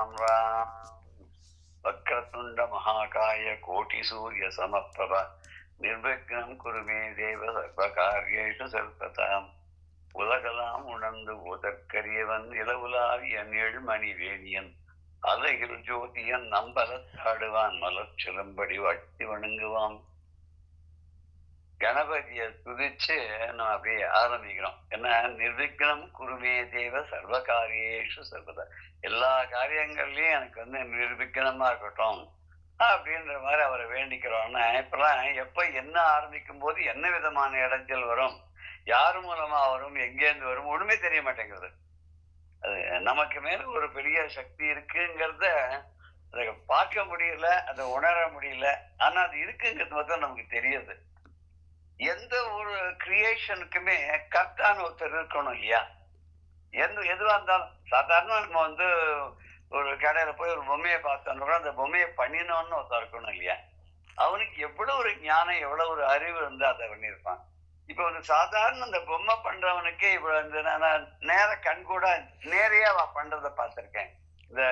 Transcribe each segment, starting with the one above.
ராம் ராம். வக்ரதுண்ட மகாகாய கோட்டி சூரிய சமப்பிரப நிர்விக்னம் குருமே தேவ சர்வகாரியேஷு சர்வதாம். உலகலாம் உணர்ந்து உதற்கரியவன் இளவுலாவிய ஏழ்மணி வேணியன் அலையில் ஜோதியன் நம்பலத்தாடுவான் மலர் சிலம்படி வட்டி வணங்குவான். கணபதியை துதிச்சு நம்ம அப்படியே ஆரம்பிக்கிறோம். ஏன்னா நிர்விக்னம் குருமே தேவ சர்வகாரியேஷு சர்வதா, எல்லா காரியங்கள்லயும் எனக்கு நிர்விக்னமா இருக்கட்டும் அப்படின்ற மாதிரி அவரை வேண்டிக்கிறோம்னா, இப்பெல்லாம் எப்ப என்ன ஆரம்பிக்கும் போது என்ன விதமான இடைஞ்சல் வரும், யாரு மூலமா வரும், எங்கேருந்து வரும் ஒண்ணுமே தெரிய மாட்டேங்குது. அது நமக்கு மேல ஒரு பெரிய சக்தி இருக்குங்கிறத அதை பார்க்க முடியல, அதை உணர முடியல. ஆனா அது இருக்குங்கிறது மட்டும் நமக்கு தெரியுது. எந்த ஒரு கிரியேஷனுக்குமே கரெக்டான ஒருத்தர் இருக்கணும் இல்லையா? எதுவா இருந்தாலும் சாதாரண நம்ம ஒரு கடையில போய் ஒரு பொம்மையை பார்த்தோம்னா கூட அந்த பொம்மையை பண்ணினோன்னு ஒருத்தர் இருக்கணும் இல்லையா? அவனுக்கு எவ்வளவு ஒரு ஞானம், எவ்வளவு ஒரு அறிவு இருந்தா அதை பண்ணியிருப்பான். இப்ப சாதாரண அந்த பொம்மை பண்றவனுக்கே இவ்வளவு நான் நேர கண் கூட நேரையா பண்றத பார்த்திருக்கேன். இந்த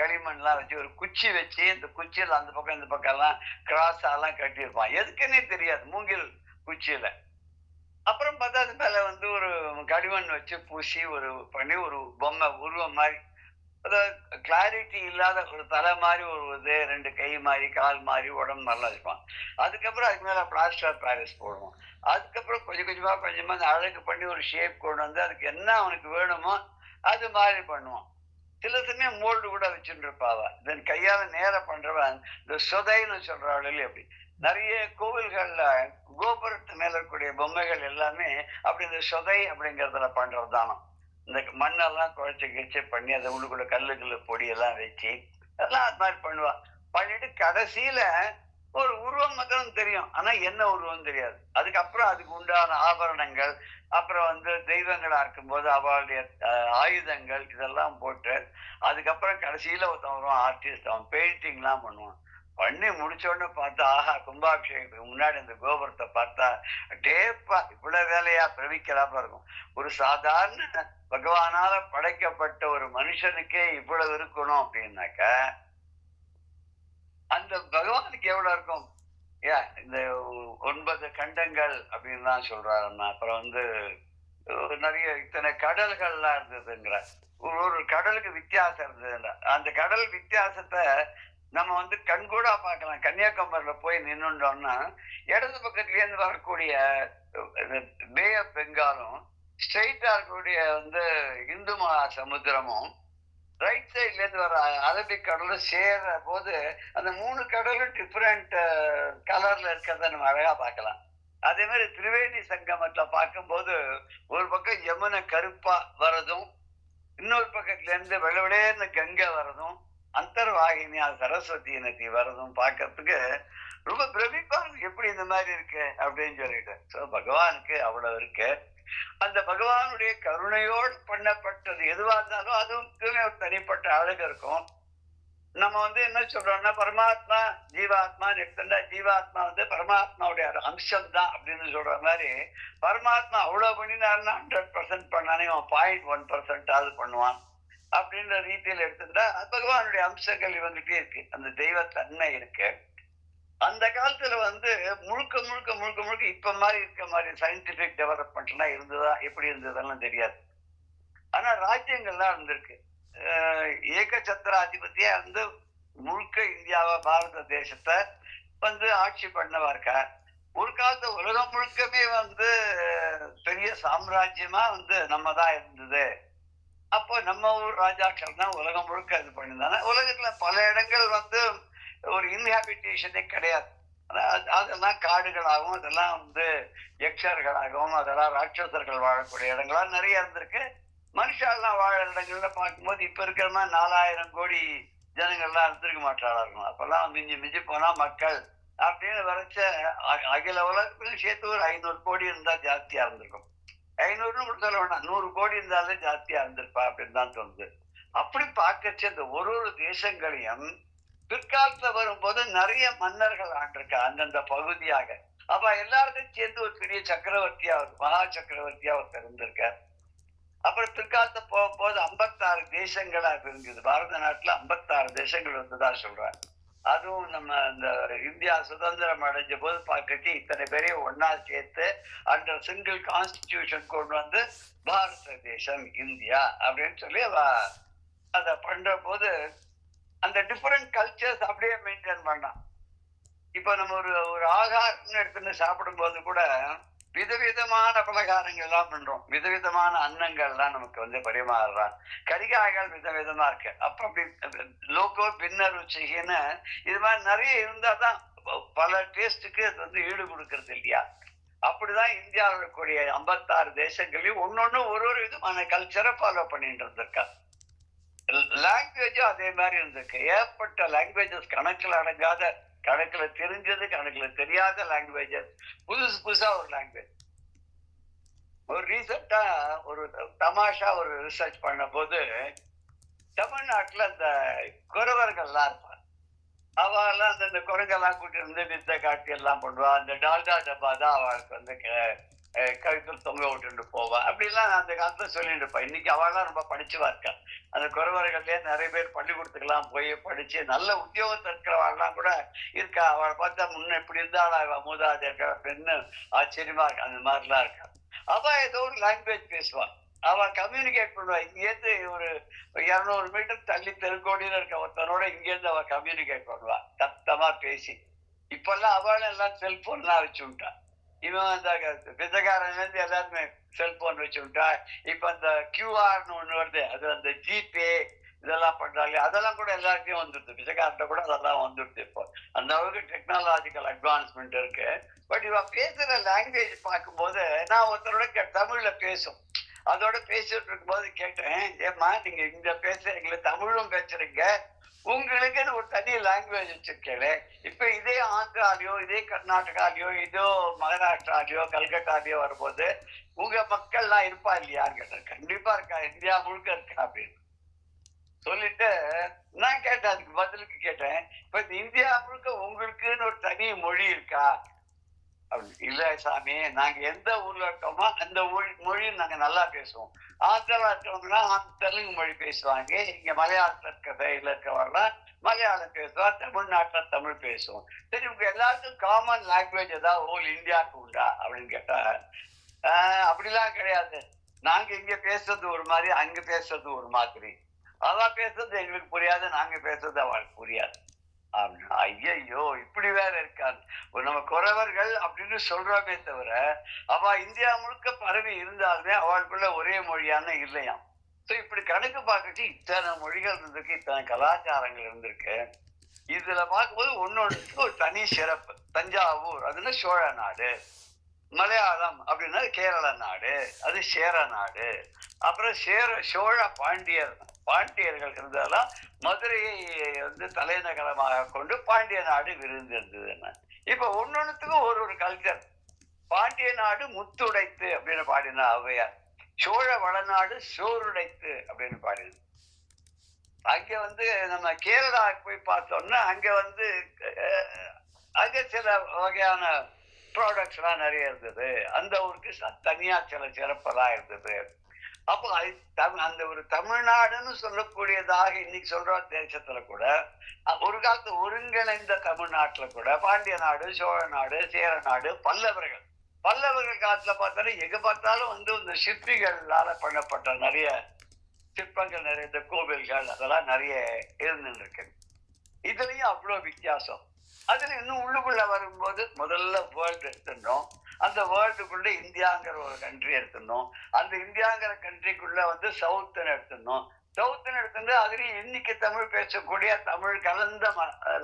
களிமண்லாம் வச்சு ஒரு குச்சி வச்சு இந்த குச்சியில அந்த பக்கம் இந்த பக்கம் எல்லாம் கிராஸ் எல்லாம் கட்டியிருப்பான். எதுக்குன்னே தெரியாது, மூங்கில் குச்சியில. அப்புறம் பார்த்தா அது மேல ஒரு களிமண் வச்சு பூசி பண்ணி ஒரு பொம்மை உருவம் மாதிரி, அதாவது கிளாரிட்டி இல்லாத ஒரு தலை மாதிரி ஒரு ரெண்டு கை மாதிரி கால் மாதிரி உடம்பு மாதிரிலாம் இருப்பான். அதுக்கப்புறம் அதுக்கு மேல பிளாஸ்டர் ஆஃப் பாரிஸ் போடுவோம். அதுக்கப்புறம் கொஞ்சம் கொஞ்சமா அந்த அழகு பண்ணி ஒரு ஷேப் கொண்டு வந்து அதுக்கு என்ன அவனுக்கு வேணுமோ அது மாதிரி பண்ணுவான். சில சமயம் மோல்டு கூட வச்சுட்டு இருப்பாவ. இதன் கையால நேரம் பண்றவன் இந்த சொதைன்னு சொல்றாள். அப்படி நிறைய கோவில்கள்ல கோபுரத்து மேல இருக்கக்கூடிய பொம்மைகள் எல்லாமே அப்படி இந்த சொதை அப்படிங்கறதுல பண்றதுதானோ. இந்த மண்ணெல்லாம் குழைச்சி கிழிச்சு பண்ணி அதை உள்ளுக்குள்ள கல்லுக்குள்ள பொடியெல்லாம் வச்சு அதெல்லாம் அது மாதிரி பண்ணுவா. பண்ணிட்டு கடைசியில ஒரு உருவம் மட்டும் தெரியும், ஆனா என்ன உருவம் தெரியாது. அதுக்கப்புறம் அதுக்கு உண்டான ஆபரணங்கள், அப்புறம் தெய்வங்களா இருக்கும்போது அவளுடைய ஆயுதங்கள் இதெல்லாம் போட்டு அதுக்கப்புறம் கடைசியில ஒருத்தன் ஆர்டிஸ்ட் அவன் பெயிண்டிங் எல்லாம் பண்ணுவான். பண்ணி முடிச்ச உடனே பார்த்தா ஆஹா, கும்பாபிஷேகத்துக்கு முன்னாடி இந்த கோபுரத்தை பார்த்தா டேப்பா இவ்வளவு வேலையா பிரமிக்கிறாப்ப இருக்கும். ஒரு சாதாரண பகவானால படைக்கப்பட்ட ஒரு மனுஷனுக்கே இவ்வளவு இருக்கணும் அப்படின்னாக்க அந்த பகவானுக்கு எவ்வளவு இருக்கும். இந்த 9 கண்டங்கள் அப்படின்னு தான் சொல்றாருன்னா, அப்புறம் நிறைய இத்தனை கடல்கள்லாம் இருந்ததுங்கிற ஒரு கடலுக்கு வித்தியாசம் இருந்ததுன்ற அந்த கடல் வித்தியாசத்தை நம்ம கண்கூடா பார்க்கலாம். கன்னியாகுமரியில போய் நின்னுட்டோம்னா இடது பக்கத்துல இருந்து வரக்கூடிய பே ஆஃப் பெங்காலும் ஸ்ட்ரெயிட்டா இருக்கக்கூடிய இந்து மகா சமுத்திரமும் ரைட் சைட்ல இருந்து வர அரபிக் கடலும் சேர்ற போது அந்த 3 கடலும் டிஃப்ரெண்ட் கலர்ல இருக்கிறத நம்ம அழகா பார்க்கலாம். அதே மாதிரி திரிவேணி சங்கமத்துல பார்க்கும்போது ஒரு பக்கம் யமுனை கருப்பா வர்றதும், இன்னொரு பக்கத்துல இருந்து வெள்ளவெளேன்னு கங்கை வர்றதும், அந்தர்வாகினியா சரஸ்வதி நதி வர்றதும் பார்க்கறதுக்கு ரொம்ப பிரமிப்பா எப்படி இந்த மாதிரி இருக்கு அப்படின்னு சொல்லிட்டு. சோ பகவானுக்கு அவ்வளவு இருக்கு. அந்த பகவானுடைய கருணையோடு பண்ணப்பட்டது எதுவா இருந்தாலும் அதுவும் ஒரு தனிப்பட்ட அழகு இருக்கும். நம்ம என்ன சொல்றோம்னா பரமாத்மா ஜீவாத்மா எடுத்துட்டா ஜீவாத்மா பரமாத்மாவுடைய அம்சம் தான் அப்படின்னு சொல்ற மாதிரி பரமாத்மா அவ்வளவு பண்ணினாருன்னா 100% பண்ணானே 0.1% பண்ணுவான் அப்படின்ற ரீதியில எடுத்துட்டா பகவானுடைய அம்சங்கள் இவங்கிட்டே இருக்கு, அந்த தெய்வத்தன்மை இருக்கு. அந்த காலத்துல முழுக்க முழுக்க முழுக்க முழுக்க இப்ப மாதிரி இருக்க மாதிரி சயின்டிபிக் டெவலப்மெண்ட் எல்லாம் இருந்ததா எப்படி இருந்ததெல்லாம் தெரியாது. ஆனா ராஜ்யங்கள்லாம் இருந்திருக்கு. ஏகச்சத்திராதிபதியா முழுக்க இந்தியாவை பாரத தேசத்தை ஆட்சி பண்ணவா இருக்கா. ஒரு காலத்துல உலகம் முழுக்கமே பெரிய சாம்ராஜ்யமா நம்ம தான் இருந்தது. அப்போ நம்ம ஊர் ராஜாக்கள் தான் உலகம் முழுக்க இது பண்ணியிருந்தாங்க. உலகத்துல பல இடங்கள் ஒரு இன்ஹாபிட்டேஷனே கிடையாது. அதெல்லாம் காடுகளாகவும் அதெல்லாம் யக்ஷர்களாகவும் அதெல்லாம் ராட்சசர்கள் வாழக்கூடிய இடங்களா நிறைய இருந்திருக்கு. மனுஷாலாம் வாழ இடங்கள்ல பார்க்கும்போது இப்ப இருக்கிற மாதிரி 4000 கோடி ஜனங்கள்லாம் இருந்திருக்க மாட்டாளா இருக்கும். அப்பெல்லாம் மிஞ்சி மிஞ்சி போனா மக்கள் அப்படின்னு வரைச்ச அகில உலகத்திலும் சேர்த்து ஒரு 500 கோடி இருந்தா ஜாஸ்தியா இருந்திருக்கும். 500 கூட சொல்ல வேண்டாம், 100 கோடி இருந்தாலே ஜாஸ்தியா இருந்திருப்பா அப்படின்னு தான் தோணுது. அப்படி பார்க்கச்சு அந்த ஒரு தேசங்களையும் பிற்காலத்துல வரும்போது நிறைய மன்னர்கள் ஆண்டிருக்கா அந்தந்த பகுதியாக. அப்ப எல்லாருக்கும் சேர்ந்து ஒரு பெரிய சக்கரவர்த்தியா மகா சக்கரவர்த்தியா ஒருத்தர் இருந்திருக்கார். அப்புறம் பிற்காலத்தை போகும்போது 56 தேசங்களா இருந்தது. பாரத நாட்டுல 56 தேசங்கள் இருந்ததா சொல்றாங்க. அதுவும் நம்ம இந்த இந்தியா சுதந்திரம் அடைஞ்ச போது பார்க்கறதுக்கு இத்தனை பேரையும் ஒன்னா சேர்த்து அந்த சிங்கிள் கான்ஸ்டிடியூஷன் கொண்டு வந்து பாரத தேசம் இந்தியா அப்படின்னு சொல்லி அதை பண்ற போது அந்த டிஃபரெண்ட் கல்ச்சர்ஸ் அப்படியே மெயின்டைன் பண்ணான். இப்ப நம்ம ஒரு ஆகாரம் எடுத்துன்னு சாப்பிடும் போது கூட விதவிதமான பலகாரங்கள் எல்லாம் பண்றோம். விதவிதமான அன்னங்கள் எல்லாம் நமக்கு வந்து பரிமாறுறான். கரிகாய்கள் விதவிதமா இருக்கு. அப்ப அப்படி லோகோ பின்ன ருச்சின்னு இது மாதிரி நிறைய இருந்தாதான் பல டேஸ்டுக்கு அது வந்து ஈடு கொடுக்கறது இல்லையா? அப்படிதான் இந்தியாவில் இருக்கக்கூடிய 56 தேசங்களையும் ஒன்னொன்னு ஒரு விதமான கல்ச்சரை ஃபாலோ பண்ணிட்டு இருந்திருக்கா. லாங்குவேஜும் அதே மாதிரி இருந்திருக்கு. ஏற்பட்ட லாங்குவேஜஸ் கணக்கில் அடங்காத, கணக்குல தெரிஞ்சது கணக்குல தெரியாத லாங்குவேஜஸ், புதுசா ஒரு லாங்குவேஜ். ஒரு ரீசெண்டா ஒரு தமாஷா ஒரு ரிசர்ச் பண்ண போது தமிழ்நாட்டுல அந்த குறவர்கள்லாம் இருப்பாங்க. அவெல்லாம் அந்த குரங்கெல்லாம் கூட்டி இருந்து வித்தை காட்டி எல்லாம் பண்ணுவா. அந்த டால்டா டப்பா தான் அவளுக்கு வந்து கழுத்தில் தொங்க விட்டுட்டு போவா. அப்படிலாம் அந்த காலத்துல சொல்லிட்டு இருப்பா. இன்னைக்கு அவள்லாம் ரொம்ப படிச்சுவா இருக்கா. அந்த குறவர்கள்லயே நிறைய பேர் பள்ளிக்கூடத்துக்கெல்லாம் போய் படிச்சு நல்ல உத்தியோகத்தை இருக்கிறவாள்லாம் கூட இருக்கா. அவளை பார்த்தா முன்ன இப்படி இருந்தாள் மூதாதை இருக்கா அப்படின்னு ஆச்சரியமா இருக்கா. அந்த மாதிரிலாம் இருக்கா. அவ ஏதோ ஒரு லாங்குவேஜ் பேசுவா. அவ கம்யூனிகேட் பண்ணுவா. இங்கேருந்து ஒரு 200 மீட்டர் தள்ளி தெருக்கோடியில இருக்க ஒருத்தனோட இங்கேருந்து அவ கம்யூனிகேட் பண்ணுவா சத்தமா பேசி. இப்பெல்லாம் அவளை எல்லாம் செல்போன் எல்லாம் வச்சு விட்டா. இவன் அந்த பிச்சைக்காரன்ல இருந்து எல்லாருமே செல்போன் வச்சு விட்டா. இப்ப அந்த கியூஆர்னு ஒண்ணு வருது, அது அந்த ஜிபே இதெல்லாம் பண்றாங்க. அதெல்லாம் கூட எல்லாருக்கும் வந்துடுது. பிச்சைக்காரன் கூட அதெல்லாம் வந்துடுது. இப்போ அந்த அளவுக்கு டெக்னாலஜிக்கல் அட்வான்ஸ்மெண்ட் இருக்கு. பட் இவ பேசுற லாங்குவேஜ் பார்க்கும்போது நான் ஒருத்தரோட தமிழ்ல பேசும் அதோட பேசிட்டு இருக்கும் போது கேட்டேன், ஏமா நீங்க இங்க பேசுறீங்களே, தமிழும் பேசுறீங்க, உங்களுக்குன்னு ஒரு தனி லாங்குவேஜ் வச்சிருக்கேன். இப்ப இதே ஆந்திராலயோ இதே கர்நாடகாலயோ இதோ மகாராஷ்டிராலயோ கல்கட்டாலயோ வரும்போது உங்க மக்கள் எல்லாம் இருப்பா இல்லையான்னு கேட்டேன். கண்டிப்பா இருக்கா, இந்தியா முழுக்க இருக்கா அப்படின்னு சொல்லிட்டு நான் கேட்டேன். அதுக்கு பதிலுக்கு கேட்டேன், இப்ப இந்த இந்தியா முழுக்க உங்களுக்குன்னு ஒரு தனி மொழி இருக்கா? இல்ல சாமி, நாங்க எந்த ஊர்ல இருக்கோமோ அந்த மொழி நாங்க நல்லா பேசுவோம். ஆந்திரால இருக்கவங்கன்னா தெலுங்கு மொழி பேசுவாங்க. இங்க மலையாளத்துல இருக்க சைடுல இருக்கவங்கலாம் மலையாளம் பேசுவா. தமிழ்நாட்டுல தமிழ் பேசுவோம். சரி, உங்க எல்லாருக்கும் காமன் லாங்குவேஜ் ஏதாவது ஹோல் இந்தியாவுக்கு உண்டா அப்படின்னு கேட்டா, அப்படிலாம் கிடையாது. நாங்க இங்க பேசுறது ஒரு மாதிரி, அங்க பேசுறது ஒரு மாதிரி. அவ பேசுறது எங்களுக்கு புரியாது, நாங்க பேசுறது அவளுக்கு புரியாது. ஐயோ, இப்படி வேற இருக்காது. நம்ம குறவர்கள் அப்படின்னு சொல்றோமே தவிர அவ இந்தியா முழுக்க பரவி இருந்தாலுமே அவளுக்குள்ள ஒரே மொழியான இல்லையாம். சோ இப்படி கணக்கு பார்க்கச்சு இத்தனை மொழிகள் இருந்திருக்கு, இத்தனை கலாச்சாரங்கள் இருந்திருக்கு. இதுல பார்க்கும்போது ஒன்னொன்னுக்கு ஒரு தனி சிறப்பு. தஞ்சாவூர் அதுன்னா சோழ நாடு, மலையாளம் அப்படின்னா கேரள நாடு, அது சேர நாடு. அப்புறம் சோழ பாண்டியர்கள் இருந்ததெல்லாம் மதுரையை வந்து தலைநகரமாக கொண்டு பாண்டிய நாடு விரிந்து இருந்ததுன்னு. இப்ப ஒன்னொன்னுத்துக்கும் ஒரு கல்ச்சர். பாண்டிய நாடு முத்துடைத்து அப்படின்னு பாடினா ஔவையார். சோழ வளநாடு சோறுடைத்து அப்படின்னு பாடினது. அங்க வந்து நம்ம கேரளாவுக்கு போய் பார்த்தோம்னா அங்க வந்து அங்க சில வகையான ப்ராடக்ட்ஸ் எல்லாம் நிறைய இருந்தது. அந்த ஊருக்கு தனியா சில சிறப்பெல்லாம் இருந்தது. அப்போ அந்த ஒரு தமிழ்நாடுன்னு சொல்லக்கூடியதாக இன்னைக்கு சொல்ற தேசத்துல கூட ஒரு காலத்து ஒருங்கிணைந்த தமிழ்நாட்டுல கூட பாண்டிய நாடு, சோழ நாடு, சேர நாடு, பல்லவர்கள் காலத்துல பார்த்தாலும் எங்க பார்த்தாலும் வந்து இந்த சிற்பிகளால பண்ணப்பட்ட நிறைய சிற்பங்கள், நிறைய இந்த கோவில்கள் அதெல்லாம் நிறைய இருந்துருக்கு. இதுலயும் அவ்வளவு வித்தியாசம். அதுல இன்னும் உள்ளுக்குள்ள வரும்போது முதல்ல வேர்ல்டு எடுத்துட்டோம். அந்த வேர்ல்டுக்குள்ள இந்தியாங்கிற ஒரு கண்ட்ரி எடுத்துடணும். அந்த இந்தியாங்கிற கண்ட்ரிக்குள்ள வந்து சவுத்துன்னு எடுத்துடணும். சவுத்துன்னு எடுத்துட்டு அதுலயும் இன்னைக்கு தமிழ் பேசக்கூடிய, தமிழ் கலந்த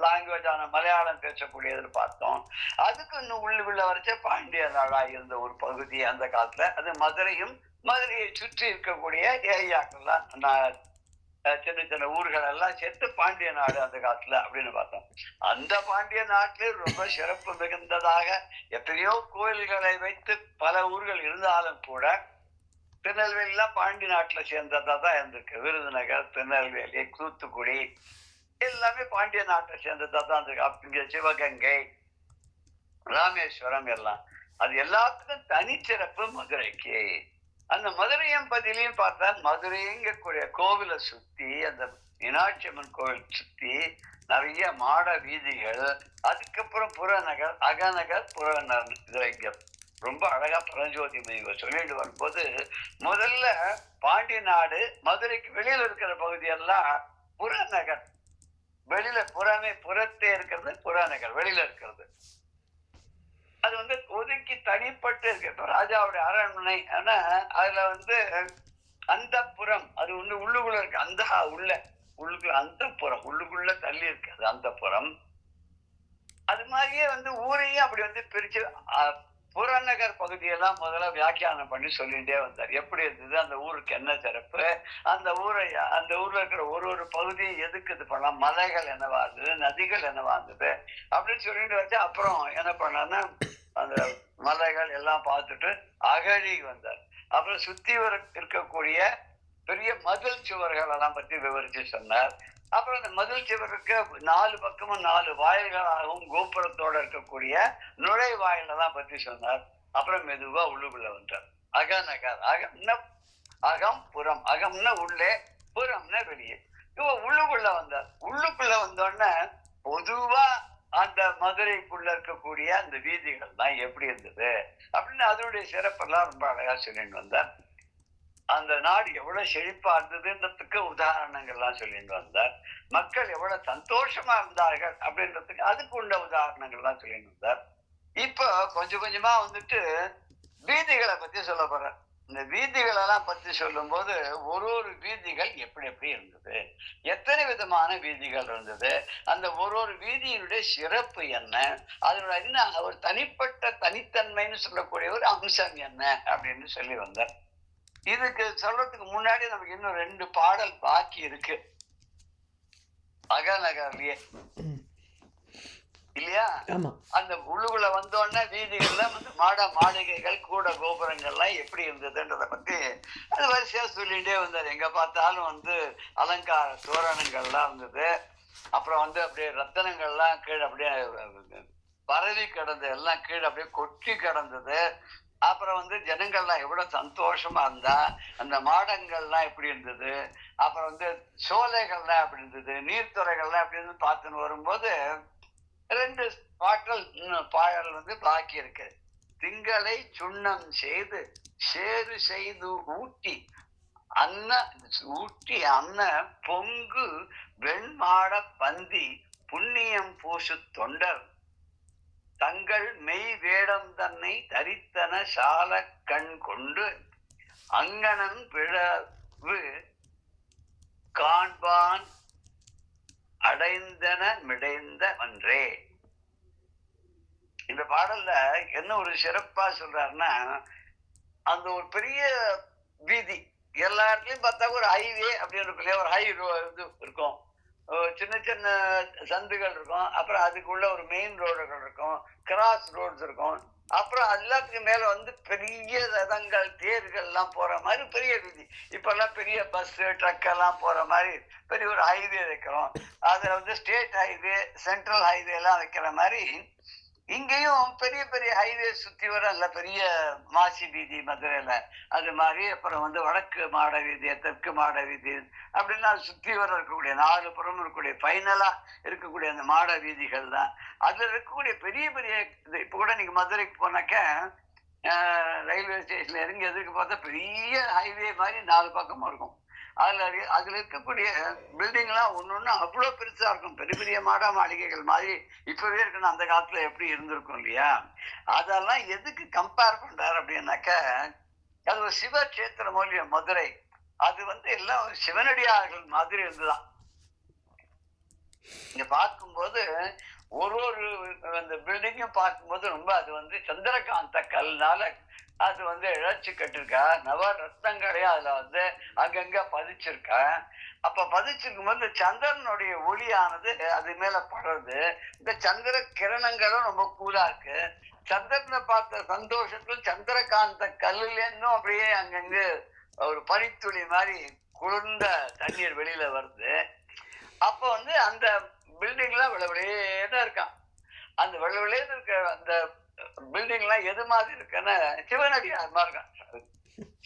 லாங்குவேஜான மலையாளம் பேசக்கூடியதுன்னு பார்த்தோம். அதுக்கு இன்னும் உள்ளுக்குள்ள வரைச்ச பாண்டிய நாடா இருந்த ஒரு பகுதி அந்த காலத்துல. அது மதுரையை சுற்றி இருக்கக்கூடிய ஏரியாக்கள்லாம் சின்ன சின்ன ஊர்கள் எல்லாம் சேர்த்து பாண்டிய நாடு அந்த காலத்துல அப்படின்னு பார்த்தோம். அந்த பாண்டிய நாட்டிலே ரொம்ப சிறப்பு மிகுந்ததாக எத்தனையோ கோயில்களை வைத்து பல ஊர்கள் இருந்தாலும் கூட திருநெல்வேலிலாம் பாண்டி நாட்டுல சேர்ந்ததா தான் இருந்திருக்கு. விருதுநகர், திருநெல்வேலி, தூத்துக்குடி எல்லாமே பாண்டிய நாட்டை சேர்ந்ததா தான் இருந்திருக்கு. இங்க சிவகங்கை, ராமேஸ்வரம் எல்லாம் அது எல்லாத்துக்கும் தனிச்சிறப்பு மதுரைக்கு. அந்த மதுரையம்பதியிலையும் பார்த்தா மதுரைங்கக்கூடிய கோவிலை சுத்தி அந்த மீனாட்சி அம்மன் கோவில் சுத்தி நிறைய மாட வீதிகள், அதுக்கப்புறம் புறநகர், அகநகர், புறநகர். இதுல இங்க ரொம்ப அழகா பரஞ்சோதி மையம் சொல்லிட்டு வரும்போது முதல்ல பாண்டி நாடு மதுரைக்கு வெளியில இருக்கிற பகுதியெல்லாம் புறநகர், வெளியில புறத்தே இருக்கிறது புறநகர், வெளியில இருக்கிறது. அது வந்து ஒதுக்கி தனிப்பட்டு இருக்கு. இப்ப ராஜாவுடைய அரண்மனை, ஆனா அதுல வந்து அந்த புறம் அது வந்து உள்ளுக்குள்ள இருக்கு. அந்த உள்ளுக்குள்ள அந்த புறம் உள்ளுக்குள்ள தள்ளி இருக்கு அது அந்த புறம். அது மாதிரியே வந்து ஊரையும் அப்படி வந்து பிரிச்சு புறநகர் பகுதியெல்லாம் முதல்ல வியாக்கியானம் பண்ணி சொல்லிட்டே வந்தார். எப்படி இருந்தது, அந்த ஊருக்கு என்ன சிறப்பு, அந்த ஊர்ல இருக்கிற ஒரு பகுதியும் எதுக்கு இது பண்ணலாம், மலைகள் என்னவா இருந்தது, நதிகள் என்னவா இருந்தது அப்படின்னு சொல்லிட்டு வச்சு அப்புறம் என்ன பண்ணார்னா அந்த மலைகள் எல்லாம் பார்த்துட்டு அகழி வந்தார். அப்புறம் சுத்தி இருக்கக்கூடிய பெரிய மதில் சுவர்கள் எல்லாம் பத்தி விவரிச்சு சொன்னார். அப்புறம் அந்த மதில் சுவருக்கு 4 பக்கமும் 4 வாயில்களாகவும் கோபுரத்தோட இருக்கக்கூடிய நுழைவாயில் எல்லாம் பத்தி சொன்னார். அப்புறம் மெதுவா உள்ளுக்குள்ள வந்தார். அகநகர், அகம் புறம், அகம்னா உள்ளே, புறம்னா வெளியே. இவ உள்ளுக்குள்ள வந்தார். உள்ளுக்குள்ள வந்தோடனே பொதுவா அந்த மதுரைக்குள்ள இருக்கக்கூடிய அந்த வீதிகள் தான் எப்படி இருந்தது அப்படின்னு அதனுடைய சிறப்பெல்லாம் ரொம்ப அழகா சொல்லிட்டு வந்தார். அந்த நாடு எவ்வளவு செழிப்பா இருந்ததுன்றதுக்கு உதாரணங்கள்லாம் சொல்லிட்டு வந்தார். மக்கள் எவ்வளவு சந்தோஷமா இருந்தார்கள் அப்படின்றதுக்கு அதுக்கு உள்ள உதாரணங்கள்லாம் சொல்லிட்டு வந்தார். இப்போ கொஞ்சம் கொஞ்சமா வந்துட்டு வீதிகளை பத்தி சொல்ல போறார். இந்த வீதிகளெல்லாம் பத்தி சொல்லும் போது ஒரு வீதிகள் எப்படி இருந்தது, எத்தனை விதமான வீதிகள் இருந்தது, அந்த ஒரு வீதியினுடைய சிறப்பு என்ன, அதோட என்ன ஒரு தனிப்பட்ட தனித்தன்மைன்னு சொல்லக்கூடிய ஒரு அம்சம் என்ன அப்படின்னு சொல்லி வந்தார். இதுக்கு சொல்றதுக்கு முன்னாடி நமக்கு இன்னும் 2 பாடல் பாக்கி இருக்கு அகநகர்லயே இல்லையா. அந்த உள்ளுக்குள்ள வந்தோடனே வீதிகள்ல வந்து மாளிகைகள் கூட கோபுரங்கள்லாம் எப்படி இருந்ததுன்றத பத்தி அது வரிசையா சொல்லிட்டே வந்தார். எங்க பார்த்தாலும் வந்து அலங்கார தோரணங்கள்லாம் இருந்தது. அப்புறம் வந்து அப்படியே ரத்தனங்கள்லாம் கீழே அப்படியே பரவி கிடந்தது, எல்லாம் கீழே அப்படியே கொட்டி கிடந்தது. அப்புறம் வந்து ஜனங்கள்லாம் எவ்வளவு சந்தோஷமா இருந்தா, அந்த மாடங்கள்லாம் எப்படி இருந்தது, அப்புறம் வந்து சோலைகள்லாம் எப்படி இருந்தது, நீர்த்துறைகள்லாம் எப்படி இருந்து பார்த்துன்னு வரும்போது 2 பாடல் வந்து பாக்கி இருக்கு. திங்களை சுண்ணம் செய்து சேறு செய்து ஊட்டி அன்ன பொங்கு வெண்மாட பந்தி புண்ணியம் பூசு தொண்டர் தங்கள் மெய் வேடம் தன்னை தரித்தன சால கண் கொண்டு அங்கனன் பிளவு காண்பான் அடைந்தன மிடைந்த ஒன்றே. இந்த பாடல்ல என்ன ஒரு சிறப்பா சொல்றாருன்னா, அந்த ஒரு பெரிய வீதி எல்லா இடத்துலயும் பார்த்தா ஒரு ஹைவே அப்படின்னு இருக்கும், ஒரு ஹை இது இருக்கும், சின்ன சின்ன சந்துகள் இருக்கும், அப்புறம் அதுக்குள்ள ஒரு மெயின் ரோடுகள் இருக்கும், கிராஸ் ரோட்ஸ் இருக்கும், அப்புறம் எல்லாத்துக்கும் மேல வந்து பெரிய ரதங்கள் தேர்கள் எல்லாம் போற மாதிரி பெரிய வீதி. இப்ப எல்லாம் பெரிய பஸ் ட்ரக் எல்லாம் போற மாதிரி பெரிய ஒரு ஹைவே வைக்கிறோம். அதுல வந்து ஸ்டேட் ஹைவே, சென்ட்ரல் ஹைவே எல்லாம் வைக்கிற மாதிரி இங்கேயும் பெரிய பெரிய ஹைவே சுத்தி வர நல்ல பெரிய மாசி வீதி மதுரையில அது மாதிரி. அப்புறம் வந்து வடக்கு மாட வீதி, தெற்கு மாட வீதி அப்படின்னா சுத்தி வர இருக்கக்கூடிய 4 புறம் இருக்கக்கூடிய ஃபைனலா இருக்கக்கூடிய அந்த மாட வீதிகள் தான். அதுல இருக்கக்கூடிய பெரிய பெரிய இது. இப்ப கூட நீங்க மதுரைக்கு போனாக்க ரயில்வே ஸ்டேஷன்ல இறங்கி எதுக்கு பார்த்தா பெரிய ஹைவே மாதிரி 4 பக்கமும் இருக்கும். அதுல இருக்கக்கூடிய பில்டிங் எல்லாம் ஒண்ணு அவ்வளவு பெருசா இருக்கும், பெரிய பெரிய மாளிகைகள் மாதிரி இப்பவே இருக்கணும். அந்த காலத்துல எப்படி இருந்திருக்கும் இல்லையா. அதெல்லாம் எதுக்கு கம்பேர் பண்றாரு அப்படின்னாக்க, அது ஒரு சிவக்ஷேத்திர மூலியம் மதுரை. அது வந்து எல்லாம் சிவனடியார்கள் மாதிரி இருந்துதான். இங்க பார்க்கும்போது ஒரு அந்த பில்டிங்கும் பார்க்கும்போது ரொம்ப அது வந்து சந்திரகாந்த கல்னால அது வந்து இழைச்சி கட்டிருக்கா. நவரத்னங்களையும் அதுல வந்து அங்கங்க பதிச்சிருக்கா. அப்ப பதிச்சிருக்கும் போது சந்திரனுடைய ஒளியானது அது மேல படுறது. இந்த சந்திர கிரணங்களும் ரொம்ப கூலா இருக்கு. சந்திரனை பார்த்த சந்தோஷத்துல சந்திரகாந்த கல்லுல இருந்தும் அப்படியே அங்கங்க ஒரு பனித்துளி மாதிரி குளிர்ந்த தண்ணீர் வெளியில வருது. அப்ப வந்து அந்த பில்டிங்லாம் வெள்ளவெளியேன்னு இருக்கான். அந்த வெள்ளவெளியேன்னு இருக்க அந்த பில்டிங் எல்லாம் எது மாதிரி இருக்குன்னு சிவனடியார் மாதிரி இருக்கான்.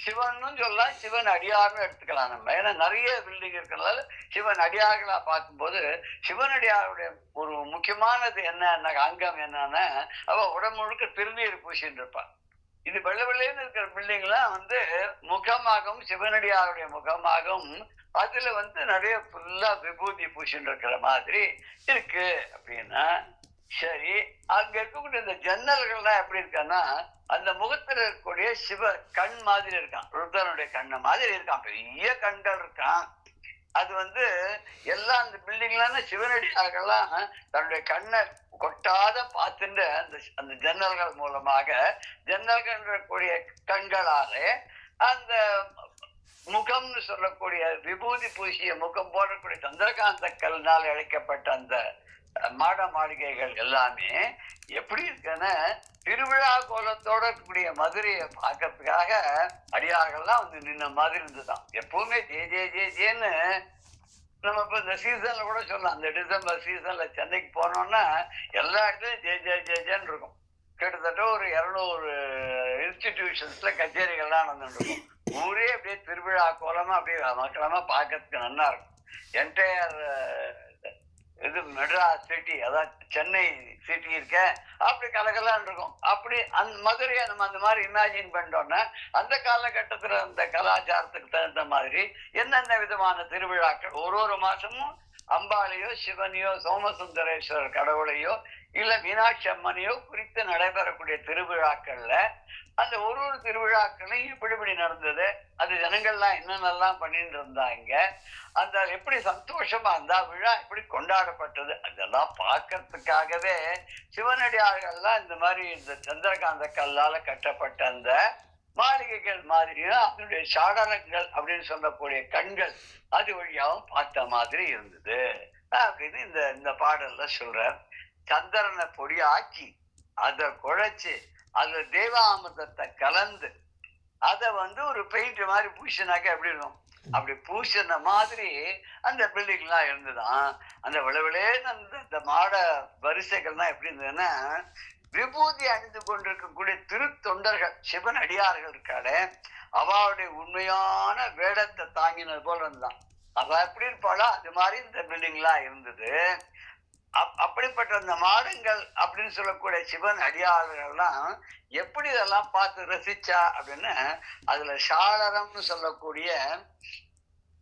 சிவன் சொல்லலாம், சிவன் அடியார்னு எடுத்துக்கலாம் நம்ம. ஏன்னா நிறைய பில்டிங் இருக்கிறதுனால சிவன் அடியார்களா பார்க்கும்போது சிவன் அடியாருடைய ஒரு முக்கியமானது என்ன அங்கம் என்னன்னா அவ உடம்பு முழுக்க திருநீர் பூசின்னு இருப்பான். இது வெள்ள வெள்ளைன்னு இருக்கிற பில்டிங்லாம் முகமாகவும் சிவனடியாருடைய முகமாகவும் அதுல நிறைய ஃபுல்லா விபூதி பூசின்னு இருக்கிற மாதிரி இருக்கு அப்படின்னா சரி. அங்க இருக்கக்கூடிய இந்த ஜன்னல்கள்லாம் எப்படி இருக்கான்னா அந்த முகத்துல இருக்கக்கூடிய சிவ கண் மாதிரி இருக்கான், ருத்ரனுடைய கண்ண மாதிரி இருக்கான், பெரிய கண்கள் இருக்கான். அது எல்லா அந்த பில்டிங்லாம் சிவனடியார்கள்லாம் தன்னுடைய கண்ணை கொட்டாத பார்த்துட்டு அந்த ஜன்னல்கள் மூலமாக ஜன்னல்கள் கூடிய கண்களாலே அந்த முகம்னு சொல்லக்கூடிய விபூதி பூசிய முகம் போடக்கூடிய சந்திரகாந்த கல்னால் அழைக்கப்பட்ட அந்த மாட மாளிகைகள் எல்லாமே எப்படி இருக்குன்னா திருவிழா கோலத்தோட கூடிய மதுரையை பார்க்கறதுக்காக அடியார்கள்லாம் நின்ன மாதிரி இருந்துதான். எப்பவுமே ஜே ஜே ஜே ஜேன்னு நம்ம இப்ப இந்த சீசன்ல கூட சொல்லலாம். அந்த டிசம்பர் சீசன்ல சென்னைக்கு போனோம்னா எல்லா இடத்துலயும் ஜே ஜே ஜே ஜேன்னு இருக்கும். கிட்டத்தட்ட ஒரு 200 இன்ஸ்டிடியூஷன்ஸ்ல கச்சேரிகள்லாம் நடந்துருக்கும். ஊரே அப்படியே திருவிழா கோலமா அப்படியே மக்களமா பார்க்கறதுக்கு நல்லா இருக்கும். என்டையர் இது மெட்ராஸ் சிட்டி, அதான் சென்னை சிட்டி இருக்க அப்படி கலகலான்னு இருக்கும். அப்படி அந்த மதுரையை நம்ம அந்த மாதிரி இமேஜின் பண்ணிட்டோம்னா அந்த காலகட்டத்துல அந்த கலாச்சாரத்துக்கு தகுந்த மாதிரி என்னென்ன விதமான திருவிழாக்கள் ஒரு மாசமும் அம்பாளையோ சிவனையோ சோமசுந்தரேஸ்வரர் கடவுளையோ இல்ல மீனாட்சி அம்மனையோ குறித்து நடைபெறக்கூடிய திருவிழாக்கள்ல அந்த ஒரு திருவிழாக்களையும் இப்படி நடந்தது, அது ஜனங்கள்லாம் என்னென்னலாம் பண்ணிட்டு இருந்தாங்க, அந்த எப்படி சந்தோஷமா இருந்தா விழா எப்படி கொண்டாடப்பட்டது அதெல்லாம் பார்க்கறதுக்காகவே சிவனடியார்கள்லாம் இந்த மாதிரி இந்த சந்திரகாந்த கல்லால கட்டப்பட்ட அந்த மாளிகைகள் மாதிரியும் அதனுடைய சாடனங்கள் அப்படின்னு சொல்லக்கூடிய கண்கள் அது வழியாவும் பார்த்த மாதிரி இருந்தது அப்படின்னு இந்த பாடல்ல சொல்ற. சந்திரனை பொடியாக்கி அதை குழைச்சு அதுல தேவாமிர்தத்தை கலந்து அதை ஒரு பெயிண்ட் மாதிரி பூசினாக்க எப்படி இருக்கும், அப்படி பூசின மாதிரி அந்த பில்டிங் எல்லாம் இருந்துதான். அந்த விளவிலே அந்த மாட வரிசைகள்லாம் எப்படி இருந்ததுன்னா விபூதி அணிந்து கொண்டிருக்கக்கூடிய திருத்தொண்டர்கள் சிவன் அடியார்கள் இருக்காளே அவளுடைய உண்மையான வேடத்தை தாங்கினது போல இருந்தான். அவ எப்படி இருப்பாளோ அது மாதிரி இந்த பில்டிங் எல்லாம் இருந்தது. அப்படிப்பட்ட அந்த மாடங்கள் அப்படின்னு சொல்லக்கூடிய சிவன் அடியாளர்கள்லாம் எப்படி இதெல்லாம் பார்த்து ரசிச்சா அப்படின்னு அதுல சாளரம்னு சொல்லக்கூடிய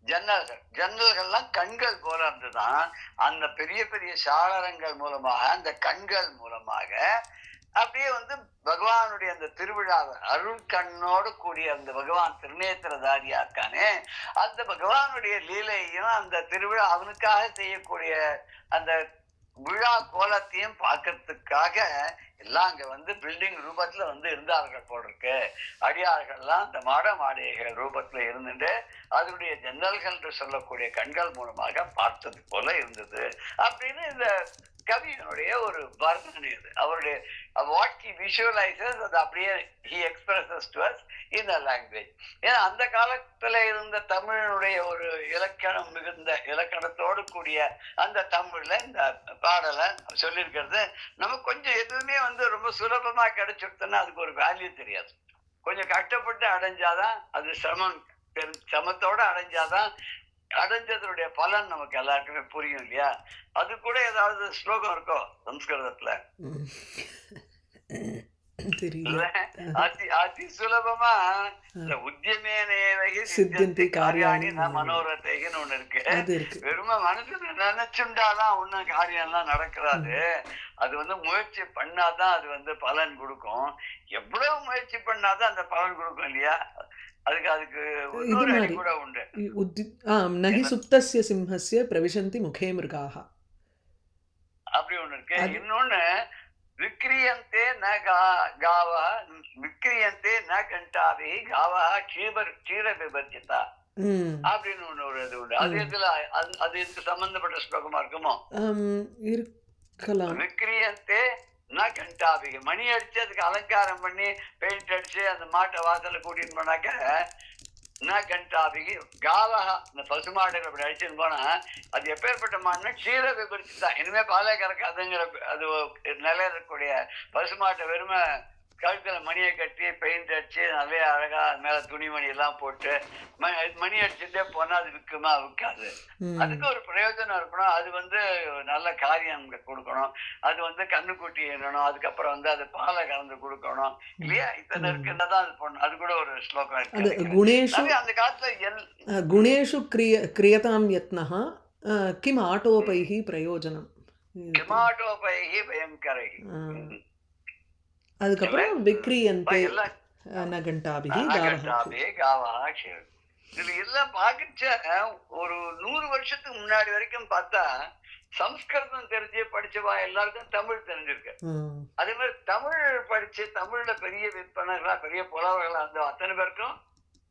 ஜன்னல்கள்லாம் கண்கள் போல இருந்துதான். அந்த பெரிய பெரிய சாளரங்கள் மூலமாக அந்த கண்கள் மூலமாக அப்படியே பகவானுடைய அந்த திருவிழாவை அருள் கண்ணோடு கூடிய அந்த பகவான் திருநேத்திரதாரியா இருக்கானே அந்த பகவானுடைய லீலையும் அந்த திருவிழா அவனுக்காக செய்யக்கூடிய அந்த விழா கோலத்தையும் பார்க்கறதுக்காக எல்லாம் அங்க பில்டிங் ரூபத்துல இருந்தார்கள் போல் இருக்கு. அடியார்கள்லாம் அந்த மாட மாளிகைகள் ரூபத்துல இருந்துட்டு அதனுடைய ஜன்னல்கள் சொல்லக்கூடிய கண்கள் மூலமாக பார்த்தது போல இருந்தது அப்படின்னு இந்த கவியினுடைய ஒரு வர்ணனை. அது அவருடைய வாட் ஹி விஷுவலைசஸ் அது அப்படியே he expresses to us in a language. ஏன்னா அந்த காலத்துல இருந்த தமிழனுடைய ஒரு இலக்கணம் மிகுந்த இலக்கணத்தோடு கூடிய அந்த தமிழ்ல இந்த பாடலை சொல்லியிருக்கிறது நமக்கு கொஞ்சம் எதுவுமே ரொம்ப சுலபமா கிடைச்சிருக்குன்னா அதுக்கு ஒரு வேல்யூ தெரியாது. கொஞ்சம் கஷ்டப்பட்டு அடைஞ்சாதான் அது சமத்தோட அடைஞ்சாதான் அடைஞ்சதனுடைய பலன் நமக்கு எல்லாருக்குமே புரியும் இல்லையா. அது கூட ஏதாவது ஸ்லோகம் இருக்கோ சம்ஸ்கிருதத்துல அதி சுலபமா உத்தியமேனேவகி சித்தியந்தி காரியாணி மனோரத்தைன்னு ஒண்ணு இருக்கு. வெறும மனசுல நினைச்சுண்டாதான் ஒன்னும் காரியம் எல்லாம் நடக்கிறாது. அது முயற்சி பண்ணாதான் அது பலன் கொடுக்கும். எவ்வளவு முயற்சி பண்ணாதான் அந்த பலன் கொடுக்கும் இல்லையா. அதுக்கு இன்னொரு அடி கூட உண்டு. நஹி சுப்தஸ்ய சிம்ஹஸ்ய பிரவிசந்தி முகே மிருகாஹ அப்படி ஒண்ணு இருக்கு. இன்னொன்னு விக்ரியந்தே ந காவா விக்ரியந்தே ந கண்டாவி காவா க்ஷீர விபர்ஜிதா அப்படின்னு ஒண்ணு ஒரு இது உண்டு. அது இதுக்கு சம்பந்தப்பட்ட ஸ்லோகமா இருக்குமோ இருக்கலாம். விக்ரியந்தே ந கண்டாவி மணி அடிச்சு அதுக்கு அலங்காரம் பண்ணி பெயிண்ட் அடிச்சு அந்த மாட்டை வாசல கூட்டின்னு போனாக்க ந கண்டாபிகி காவகா இந்த பசுமாடுகள் அப்படி அடிச்சுன்னு போனா அது எப்பேற்பட்ட மாடுனா க்ஷீர விபரிச்சு தான். இனிமே பாலே கறக்காதுங்கிற அது நிலையில இருக்கக்கூடிய பசுமாட்டை வெறுமை கழுத்துல மணியை கட்டி பெயிண்ட் அடிச்சு நிறைய அழகா அது மேல துணிமணி எல்லாம் போட்டு மணி அடிச்சுட்டே போனா அது விற்குமா விற்காது. அதுக்கு ஒரு பிரயோஜனம் இருக்கணும். அது நல்ல காரியம் கொடுக்கணும். அது கண்ணுக்குட்டி எண்ணணும். அதுக்கப்புறம் அது பாலை கலந்து கொடுக்கணும் இல்லையா? இத்தனை இருக்குன்னதான் அது பண்ணணும். அது கூட ஒரு ஸ்லோகம் இருக்கு. குணேஷு அந்த காலத்துல குணேஷு கிரியதாம் யத்னஹ கிம் ஆட்டோபைஹி பிரயோஜனம். கிமாட்டோபைஹி பயங்கரைஹி. அதுக்கப்புறம் விக்ரியந்தே நகண்டாபிஹி காவஹ க்ஷீரம். இதுல எல்லாம் பாக்கிச்ச ஒரு 100 வருஷத்துக்கு முன்னாடி வரைக்கும் பார்த்தா சம்ஸ்கிருதம் தெரிஞ்சு படிச்சவா எல்லாருக்கும் தமிழ் தெரிஞ்சிருக்கு. அதே மாதிரி தமிழ் படிச்சு தமிழ்ல பெரிய விற்பனர்களா பெரிய புலவர்களா இருந்த அத்தனை பேருக்கும்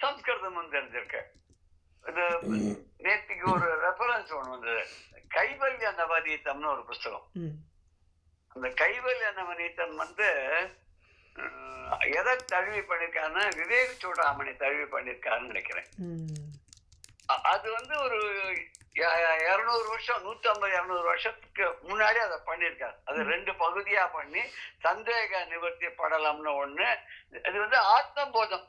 சம்ஸ்கிருதமும் தெரிஞ்சிருக்கு. இது நேற்றுக்கு ஒரு ரெஃபரன்ஸ் ஒண்ணு வந்தது, கைவல்ய நவநீதம்னு ஒரு புஸ்தகம். அந்த கைவல்ய நவநீதம் எதை தழுவி பண்ணிருக்காருன்னா விவேக சூடாமணி தழுவி பண்ணிருக்காருன்னு நினைக்கிறேன். அது ஒரு 200 வருஷம் 150-200 வருஷத்துக்கு முன்னாடி அதை பண்ணிருக்காரு. அது 2 பகுதியா பண்ணி சந்தேக நிவர்த்தி படலம்னு ஒண்ணு. இது ஆத்மபோதம்.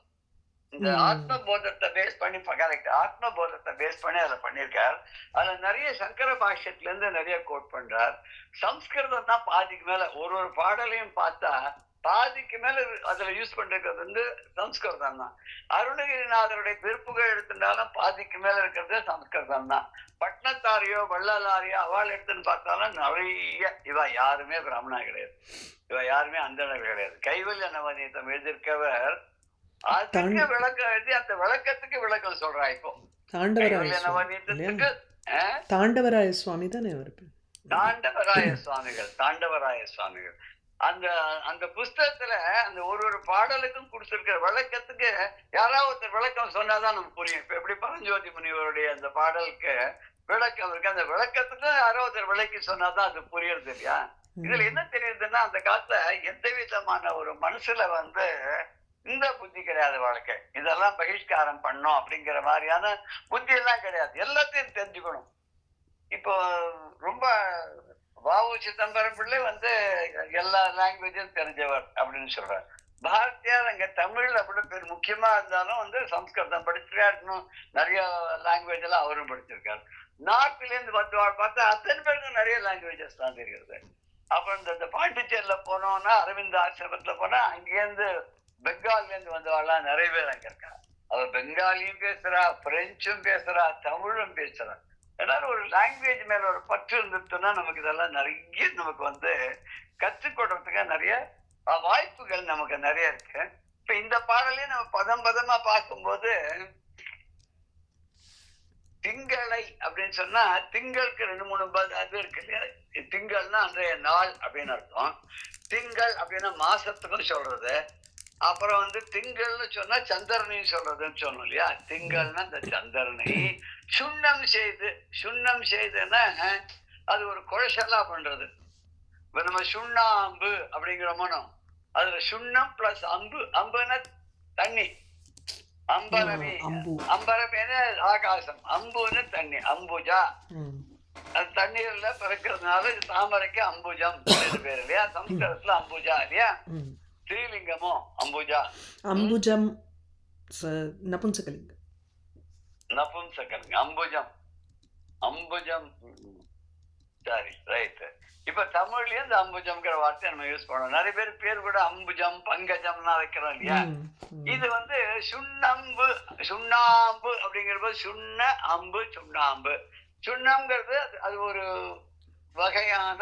இந்த ஆத்மபோதத்தை பேஸ் பண்ணி கரெக்ட் ஆத்மபோதத்தை பேஸ் பண்ணி அதை பண்ணிருக்காரு. அதுல நிறைய சங்கர பாஷ்யத்துல இருந்து நிறைய கோட் பண்றார். சம்ஸ்கிருதம் தான் பாதிக்கு மேல. ஒரு பாடலையும் பார்த்தா பாதிக்கு மேல அதுல யூஸ் பண்றது சம்ஸ்கிருதம் தான். அருணகிரிநாதருடைய பிறப்புகள் எடுத்துட்டாலும் பாதிக்கு மேல இருக்கிறது சம்ஸ்கிருதம் தான். பட்னத்தாரியோ வள்ளலாரியோ அவள் எடுத்துன்னு பார்த்தாலும் நிறைய இவ யாருமே பிராமணா கிடையாது, இவ யாருமே அந்தணர் கிடையாது. கைவல்ய நவநீதம் எழுதியிருக்கவர் அதுக்கு விளக்கம் எழுதி அந்த விளக்கத்துக்கு விளக்கம் சொல்றா. இப்போ கைவல்ய நவநீதத்துக்கு தாண்டவராய சுவாமி தானே தாண்டவராய சுவாமிகள் அந்த அந்த புஸ்தகத்துல அந்த ஒரு பாடலுக்கும் கொடுத்திருக்கிற விளக்கத்துக்கு யாராவது ஒருத்தர் விளக்கம் சொன்னாதான் நமக்கு புரியும். இப்ப எப்படி பரஞ்சோதி முனிவருடைய அந்த பாடலுக்கு விளக்கம் இருக்கு, அந்த விளக்கத்துக்கும் யாரோ ஒருத்தர் விளக்கி சொன்னாதான் அது புரியுறது இல்லையா? இதுல என்ன தெரியுதுன்னா அந்த காலத்துல எந்த விதமான ஒரு மனசுல இந்த புத்தி கிடையாது வாழ்க்கை. இதெல்லாம் பகிஷ்காரம் பண்ணும் அப்படிங்கிற மாதிரியான புத்தி எல்லாம் கிடையாது. எல்லாத்தையும் தெரிஞ்சுக்கணும். இப்போ ரொம்ப வாவு சிதம்பரம் பிள்ளை எல்லா லாங்குவேஜும் தெரிஞ்சவர் அப்படின்னு சொல்றாரு. பாரதியார் அங்க தமிழ் அப்படி பேர் முக்கியமா இருந்தாலும் சம்ஸ்கிருதம் படிச்சிருக்காரு. இன்னும் நிறைய லாங்குவேஜ் எல்லாம் அவரும் படிச்சிருக்காரு. நார்த்ல இருந்து பார்த்தா அத்தனை பேருக்கும் நிறைய லாங்குவேஜஸ் தான் தெரிகிறது. அப்புறம் இந்த பாண்டிச்சேரியில போனோம்னா அரவிந்த் ஆசிரமத்துல போனா அங்கேருந்து பெங்கால்ல இருந்து வந்தவாள்லாம் நிறைய பேர் அங்க இருக்கா. அவர் பெங்காலியும் பேசுறா, பிரெஞ்சும் பேசுறா, தமிழும் பேசுறா. எல்லாரும் ஒரு லாங்குவேஜ் மேல ஒரு பற்று இருந்துச்சுன்னா நமக்கு இதெல்லாம் நிறைய நமக்கு கற்றுக்கொள்றதுக்கு நிறைய வாய்ப்புகள் நமக்கு நிறைய இருக்கு. இப்ப இந்த பாடலையும் நம்ம பதம் பதமா பார்க்கும்போது திங்களை அப்படின்னு சொன்னா திங்களுக்கு 2-3 அது இருக்கு இல்லையா? திங்கள்னா அன்றைய நாள் அப்படின்னு அர்த்தம். திங்கள் அப்படின்னா மாசத்துக்கும் சொல்றது. அப்புறம் திங்கள்னு சொன்னா சந்திரனையும் சொல்றதுன்னு சொன்னோம் இல்லையா? திங்கள்னா இந்த சந்திரனை சுண்ணம் செய்துன்னா அது ஒரு குழசலா பண்றது. இப்ப நம்ம சுண்ணாம்பு அப்படிங்கிறோமோ அதுல சுண்ணம் பிளஸ் அம்புன்னா தண்ணி, அம்பரமே ஆகாசம், அம்புன்னு தண்ணி, அம்புஜா. அது தண்ணீர்ல பிறக்கிறதுனால தாமரைக்கு அம்புஜம் பேர் இல்லையா? சம்ஸ்கிருதத்துல அம்புஜா இல்லையா? ஸ்ரீலிங்கமோ அம்புஜா. அம்புஜம் நபும்சகலிங்கம். அம்புஜம் சரி ரைட். இப்ப தமிழ்லயே இந்த அம்புஜம்ங்கிற வார்த்தையை நம்ம யூஸ் பண்ணோம். நிறைய பேர் கூட அம்புஜம் பங்கஜம்னா வைக்கிறோம் இல்லையா? இது சுண்ணாம்பு அப்படிங்கிறது சுண்ண அம்பு சுண்ணாம்பு. சுண்ணம்ங்கிறது அது ஒரு வகையான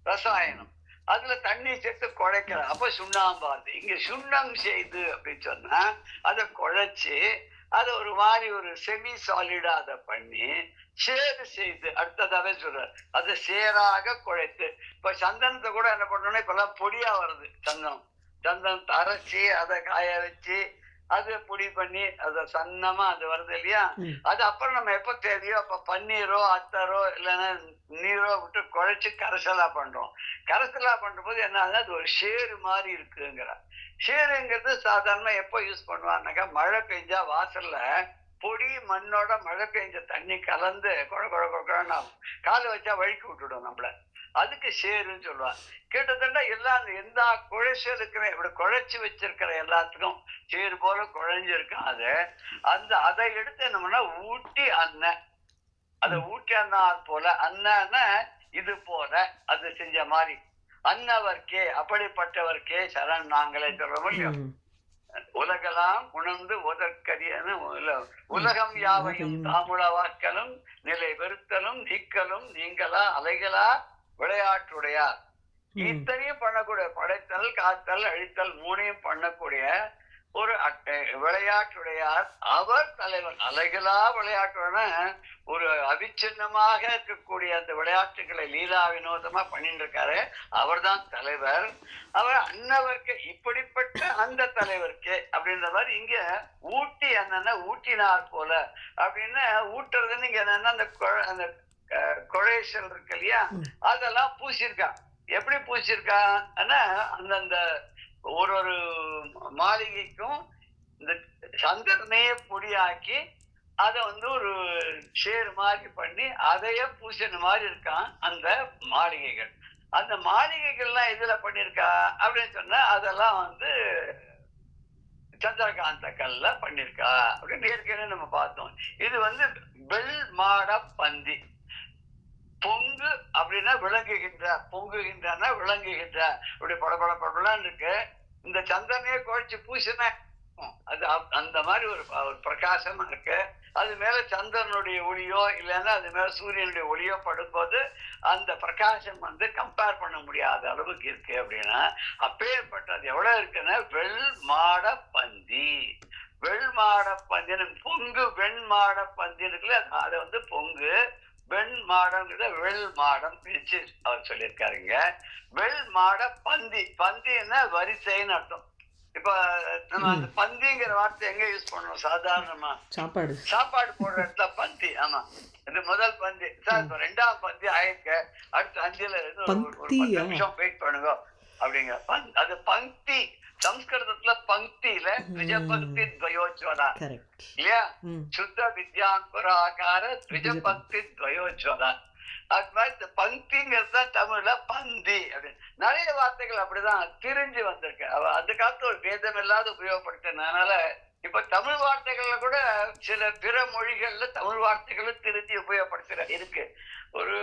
ரசாயனம். அதுல தண்ணி சேர்த்து குழைக்கிற அப்ப சுண்ணாம்பாது. இங்க சுண்ணம் செய்து அப்படின்னு சொன்னா அதை குழைச்சு அதை ஒரு மாதிரி ஒரு செமி சாலிடா அதை பண்ணி சேறு செய்து அடுத்ததாவே சொல்ற அதை சேராக குழைத்து. இப்ப சந்தனத்தை கூட என்ன பண்ணோம்னா இப்ப எல்லாம் பொடியா வருது. சந்தனத்தை அரைச்சி அதை காய வச்சு அதை பொடி பண்ணி அதை சன்னமா அது வருது இல்லையா? அது அப்புறம் நம்ம எப்ப தேவையோ அப்ப பன்னீரோ அத்தரோ இல்லைன்னா நீரோ விட்டு குழைச்சு கரைசலா பண்றோம். கரைசலா பண்ற போது என்ன ஆகுது, அது ஒரு ஷேரு மாதிரி இருக்குங்கிற. ஷேருங்கிறது சாதாரணமா எப்போ யூஸ் பண்ணுவான்னாக்கா மழை பெஞ்சா வாசல்ல பொடி மண்ணோட மழை பெஞ்ச தண்ணி கலந்து குழ குழ குழன்னு காலை வச்சா வழுக்கி விட்டுடும் நம்மள. அதுக்கு சேருன்னு சொல்லுவாங்க. கிட்டத்தட்ட எல்லாம் எந்த குழைச்சலுக்குமே இப்படி குழைச்சு வச்சிருக்கிற எல்லாத்துக்கும் சேரு போல குழைஞ்சிருக்கும். அதை எடுத்து என்னன்னா ஊட்டி அண்ணன், அதை ஊட்டி அண்ணா போல அண்ணன்னா இது போல அது செஞ்ச மாதிரி அன்னவர்க்கே அப்படிப்பட்டவர்க்கே சரண் நாங்களே சொல்ல முடியும். உலகெல்லாம் உணர்ந்து உதற்கரியன்னு உலகம் யாவையும் தாமுளவாக்கலும் நிலை வெறுத்தலும் நீக்கலும் நீங்களா அலைகளா விளையாட்டுடையார். இத்தனையும் பண்ணக்கூடிய படைத்தல் காத்தல் அழித்தல் மூணையும் பண்ணக்கூடிய ஒரு விளையாட்டுடையார் அவர் தலைவர். அலைகளா விளையாட்டுன ஒரு அவிச்சின்னமாக இருக்கக்கூடிய அந்த விளையாட்டுகளை லீலா வினோதமா பண்ணிட்டு இருக்காரு. அவர் தான் தலைவர். அவர் அன்னவர்க்கு இப்படிப்பட்ட அந்த தலைவருக்கு அப்படின்ற மாதிரி இங்க ஊட்டி என்னன்னா ஊட்டினார் போல அப்படின்னு ஊட்டுறதுன்னு இங்க என்னன்னா அந்த குழைச்சல் இருக்கு இல்லையா, அதெல்லாம் பூசியிருக்கா. எப்படி பூசியிருக்கா அந்தந்த ஒரு ஒரு மாளிகைக்கும் இந்த சந்திரனையே பொடியாக்கி அதை ஒரு சேர் மாதிரி பண்ணி அதையே பூசின மாதிரி இருக்கான் அந்த மாளிகைகள். அந்த மாளிகைகள்லாம் இதுல பண்ணிருக்கா அப்படின்னு சொன்னா அதெல்லாம் சந்திரகாந்த கல்ல பண்ணிருக்கா அப்படின்னு ஏற்கனவே நம்ம பார்த்தோம். இது வெள் மாட பந்தி. பொங்கு அப்படின்னா விளங்குகின்ற, பொங்குகின்றனா விளங்குகின்ற, இப்படி படபட படலான்னு இருக்கு. இந்த சந்திரனையே குழைச்சு பூசின அது அந்த மாதிரி ஒரு பிரகாசமா இருக்கு. அது மேல சந்திரனுடைய ஒளியோ இல்லைன்னா அது மேல சூரியனுடைய ஒளியோ படும்போது அந்த பிரகாசம் கம்பேர் பண்ண முடியாத அளவுக்கு இருக்கு. அப்படின்னா அப்பேற்பட்டது எவ்வளவு இருக்குன்னா வெள் மாட பந்தி. வெள் மாட பந்தின்னு பொங்கு வெண் மாட பந்தி இருக்குல்ல, அதை பொங்கு வெண் மாடம்ங்கிறத வெள் மாடம் பிரிச்சு அவர் சொல்லியிருக்காருங்க. வெள் மாட பந்தி. பந்தின்னா வரிசைன்னு அர்த்தம். இப்ப நம்ம அந்த பந்திங்கிற வார்த்தை எங்க யூஸ் பண்ணுவோம் சாதாரணமா? சாப்பாடு போடுற இடத்துல பந்தி. ஆமா, இது முதல் பந்தி சார், இப்ப 2ஆம் பந்தி ஆயிருக்கு, அடுத்த 5ல ஒரு 10 நிமிஷம் வெயிட் பண்ணுங்க அப்படிங்கிற அது பந்தி. சம்ஸ்கிருதத்துல பங்கில த்விஜபக்தி துவயோஜ்வலா இல்லையா? சுத்த வித்யாங்குராகார த்விஜபக்தி துவயோஜ்வலா. அது மாதிரி இந்த பங்கிங்கிறது தான் தமிழ்ல பந்தி அப்படின்னு. நிறைய வார்த்தைகள் அப்படிதான் திரிஞ்சு வந்திருக்கு. அந்த காலத்துல ஒரு பேதம் இல்லாத உபயோகப்படுத்தினால இப்ப தமிழ் வார்த்தைகள்ல கூட சில பிற மொழிகள்ல தமிழ் வார்த்தைகளை திருத்தி உபயோகப்படுத்துற இருக்கு. ஒரு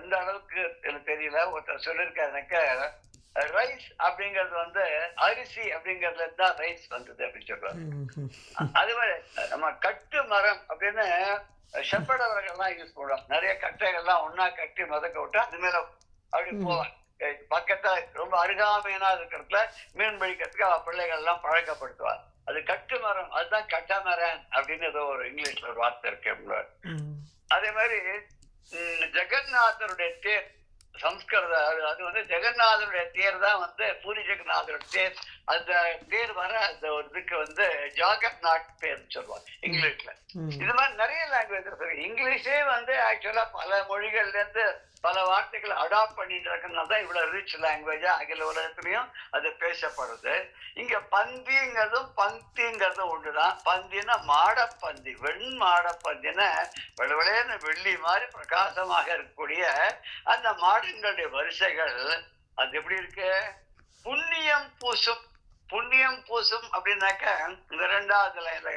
எந்த அளவுக்கு எனக்கு தெரியல, ஒருத்தர் சொல்லியிருக்காரு எனக்கு, ரைஸ் அப்படிங்கிறது அரிசி அப்படிங்கறதுல தான் ரைஸ் வந்தது அப்படின்னு சொல்றாரு. அது மாதிரி நம்ம கட்டு மரம் அப்படின்னு ஷெப்பர்டவர்கள்லாம் யூஸ் பண்ணுவோம். நிறைய கட்டைகள்லாம் ஒன்னா கட்டி மதக்க விட்டா அது மேல அப்படி போவாங்க. பக்கத்துல ரொம்ப அருகாமையா இருக்கிறதுல மீன் பிடிக்கிறதுக்கு அவ பிள்ளைகள் எல்லாம் பழக்கப்படுத்துவார். அது கட்டு மரம், அதுதான் கட்ட மரம் அப்படின்னு ஏதோ ஒரு இங்கிலீஷ்ல ஒரு வார்த்தை இருக்கு. அதே மாதிரி ஜெகநாதருடைய தேர் சம்ஸ்கிருத, அது ஜெகநாதருடைய தேர் தான் பூரி ஜெகநாதருடைய தேர். அந்த தேர் வர அந்த ஒரு இதுக்கு ஜாகர்நாத் பேர் சொல்லுவாங்க இங்கிலீஷ்ல. இது மாதிரி நிறைய லாங்குவேஜ் இருக்கு. இங்கிலீஷே ஆக்சுவலா பல மொழிகள்ல இருந்து பல வார்த்தைகளை அடாப்ட் பண்ணிட்டு இருக்கனால தான் இவ்வளவு ரிச் லாங்குவேஜா அகில உலகத்திலையும் அது பேசப்படுது. இங்க பந்திங்கிறதும் பங்கிங்கிறதும் ஒண்ணுதான். பந்தினா மாடப்பந்தி, வெண் மாடப்பந்தினா வெள்ளவெளையன்னு வெள்ளி மாதிரி பிரகாசமாக இருக்கக்கூடிய அந்த மாடங்களுடைய வரிசைகள். அது எப்படி இருக்கு? புண்ணியம் பூசும். புண்ணியம் பூசும் அப்படின்னாக்க இந்த 2வது லைன்ல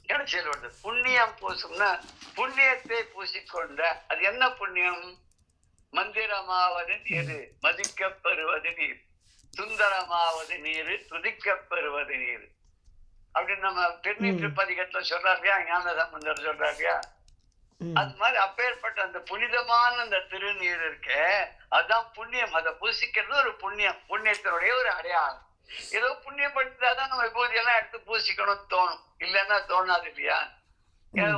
கடைசியில் வருது. புண்ணியம் பூசும்னா புண்ணியத்தை பூசிக்கொண்ட. அது என்ன புண்ணியம்? மந்திரமாவது நீர், மதிக்கப்பெறுவது நீர், சுந்தரமாவது நீர், துதிக்கப்பெறுவது நீர் அப்படின்னு நம்ம திருநீற்று பதிகத்துல சொல்றாருயா, ஞான சம்பந்தர் சொல்றாருயா. அது மாதிரி அப்பேற்பட்ட அந்த புனிதமான அந்த திருநீர் இருக்க, அதுதான் புண்ணியம். அதை பூசிக்கிறது ஒரு புண்ணியம், புண்ணியத்தினுடைய ஒரு அடையாளம். ஏதோ புண்ணியம் படுத்தாதான் நம்ம விபூதியெல்லாம் எடுத்து பூசிக்கணும்னு தோணும், இல்லைன்னா தோணாது இல்லையா?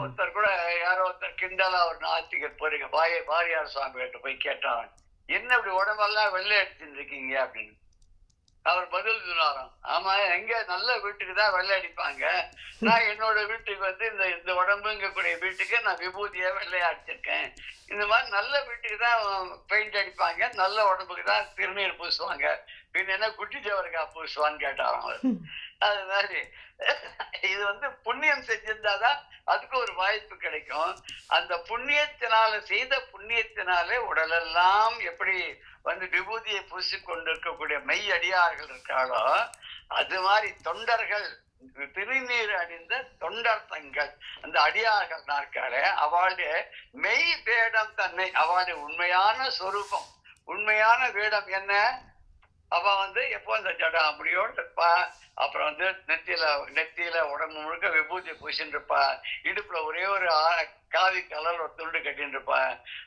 ஒருத்தர் கூட யாரோ ஒருத்தர் கிண்டலா ஒரு நாத்திகர் போறீங்க பாரியார் சுவாமி கிட்ட போய் கேட்டான், என்ன இப்படி உடம்பெல்லாம் வெள்ளை அடிச்சுட்டு இருக்கீங்க அப்படின்னு. அவர் பதில் சொன்னாராம், ஆமா எங்க நல்ல வீட்டுக்கு தான் வெள்ளை அடிப்பாங்க, நான் என்னோட வீட்டுக்கு இந்த உடம்புங்கக்கூடிய வீட்டுக்கு நான் விபூதியா வெள்ளையா அடிச்சிருக்கேன். இந்த மாதிரி நல்ல வீட்டுக்கு தான் பெயிண்ட் அடிப்பாங்க, நல்ல உடம்புக்கு தான் திருநீர் பூசுவாங்க. பின் என்ன குட்டிச்சவருக்கா பூசுவான்னு கேட்டாராம். அது மாதிரி இது புண்ணியம் செஞ்சிருந்தாதான் அதுக்கு ஒரு வாய்ப்பு கிடைக்கும். அந்த புண்ணியத்தினால செய்த புண்ணியத்தினாலே உடலெல்லாம் எப்படி விபூதியை பூசி கொண்டிருக்கக்கூடிய மெய் அடியார்கள் இருக்காளோ அது மாதிரி தொண்டர்கள், திருநீர் அணிந்த தொண்டர் தங்கள் அந்த அடியார்கள் நாற்காலே அவளுடைய மெய் வேடம் தன்னை, அவளுடைய உண்மையான சொரூபம், உண்மையான வேடம் என்ன? அவ எப்போ இந்த ஜடா முடியோடு இருப்பா. அப்புறம் நெத்தியில உடம்பு முழுக்க விபூதி பூசின்னு இருப்பா. இடுப்புல ஒரே ஒரு காவி கலர் ஒரு துண்டு கட்டின்னு இருப்பா.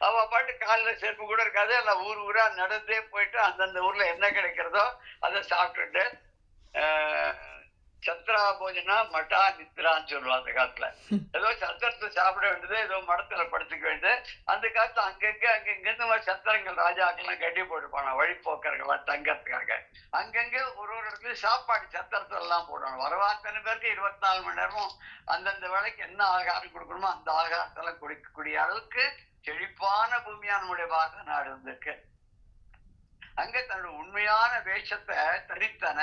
அவ பாட்டு காலில் செருப்பு கூட இருக்காது. எல்லாம் ஊர் ஊரா நடந்தே போயிட்டு அந்தந்த ஊர்ல என்ன கிடைக்கிறதோ அதை சாப்பிட்டுட்டு சத்ரா போஜனா மட்டா நித்ரான்னு சொல்லுவாங்க. அந்த காலத்துல ஏதோ சத்திரத்தை சாப்பிட வேண்டியது, ஏதோ மடத்துல படுத்துக்க வேண்டியது. அந்த காலத்துல அங்கங்க இந்த மாதிரி சத்திரங்கள் ராஜாக்கெல்லாம் கட்டி போட்டுப்பாங்க வழிபோக்கர்கள்லாம் தங்கறதுக்காக. அங்கங்க ஒரு இடத்துல சாப்பாடு சத்திரத்துல எல்லாம் போடுவாங்க. வரவாத்தனை பேருக்கு 24 மணி நேரமும் அந்தந்த வேலைக்கு என்ன ஆகாரம் கொடுக்கணுமோ அந்த ஆகாரத்தெல்லாம் குடிக்கக்கூடிய அளவுக்கு செழிப்பான பூமியா நம்முடைய பாரத நாடு இருந்திருக்கு. அங்க தன்னுடைய உண்மையான வேஷத்தை தரித்தன